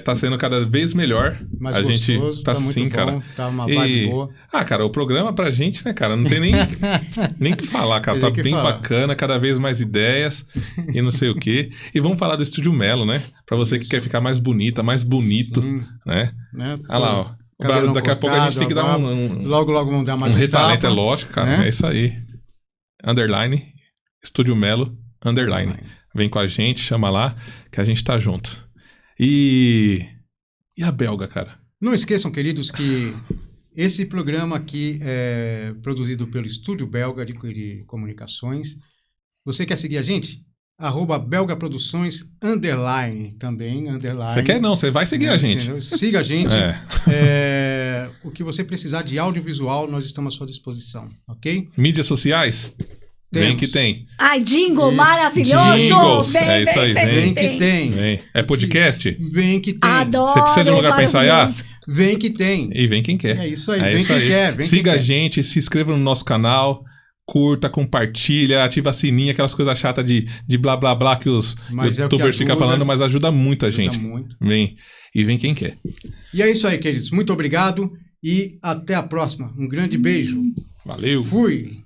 B: Tá sendo cada vez melhor.
A: Mais
B: a gente
A: gostoso,
B: tá
A: muito
B: sim,
A: bom,
B: cara.
A: Tá uma vibe boa.
B: Cara, o programa pra gente, né, cara, não tem nem o que falar, cara.
A: Tem
B: Tá
A: que
B: bem
A: falar.
B: bacana, cada vez mais ideias e não sei o quê. E vamos falar do Estúdio Melo, né? Pra você que
A: Isso.
B: quer ficar mais bonita, mais bonito,
A: Sim,
B: né?
A: né?
B: Olha lá, ó. O
A: Cabelão
B: Brasa, daqui a pouco a gente
A: cortado,
B: tem que dar
A: agora,
B: um
A: Logo vamos dar mais
B: retalento,
A: tapa,
B: é lógico, cara.
A: né?
B: É isso aí. Underline, Estúdio Melo, underline. vem com a gente, chama lá, que a gente tá junto. E a Belga, cara?
A: Não esqueçam, queridos, que esse programa aqui é produzido pelo Estúdio Belga de Comunicações. Você quer seguir a gente? @belgaproduções _ também, _
B: Você quer não, você vai seguir a gente.
A: Entendeu? Siga a gente. O que você precisar de audiovisual, nós estamos à sua disposição, ok?
B: Mídias sociais?
A: Temos.
B: Vem que tem.
C: Ai, jingle maravilhoso!
B: Jingles, é isso aí,
A: Vem que tem.
B: Vem. É podcast?
A: Vem que tem.
C: Adoro!
B: Você precisa de um lugar pra ensaiar?
A: Vem que tem.
B: E vem quem quer.
A: É isso aí, vem quem quer.
B: Siga a gente, se inscreva no nosso canal, curta, compartilha, ativa a sininha, aquelas coisas chatas de blá blá blá que os youtubers ficam falando, mas ajuda muito a gente.
A: Muito.
B: Vem. E vem quem quer.
A: E é isso aí, queridos. Muito obrigado e até a próxima. Um grande beijo.
B: Valeu.
A: Fui.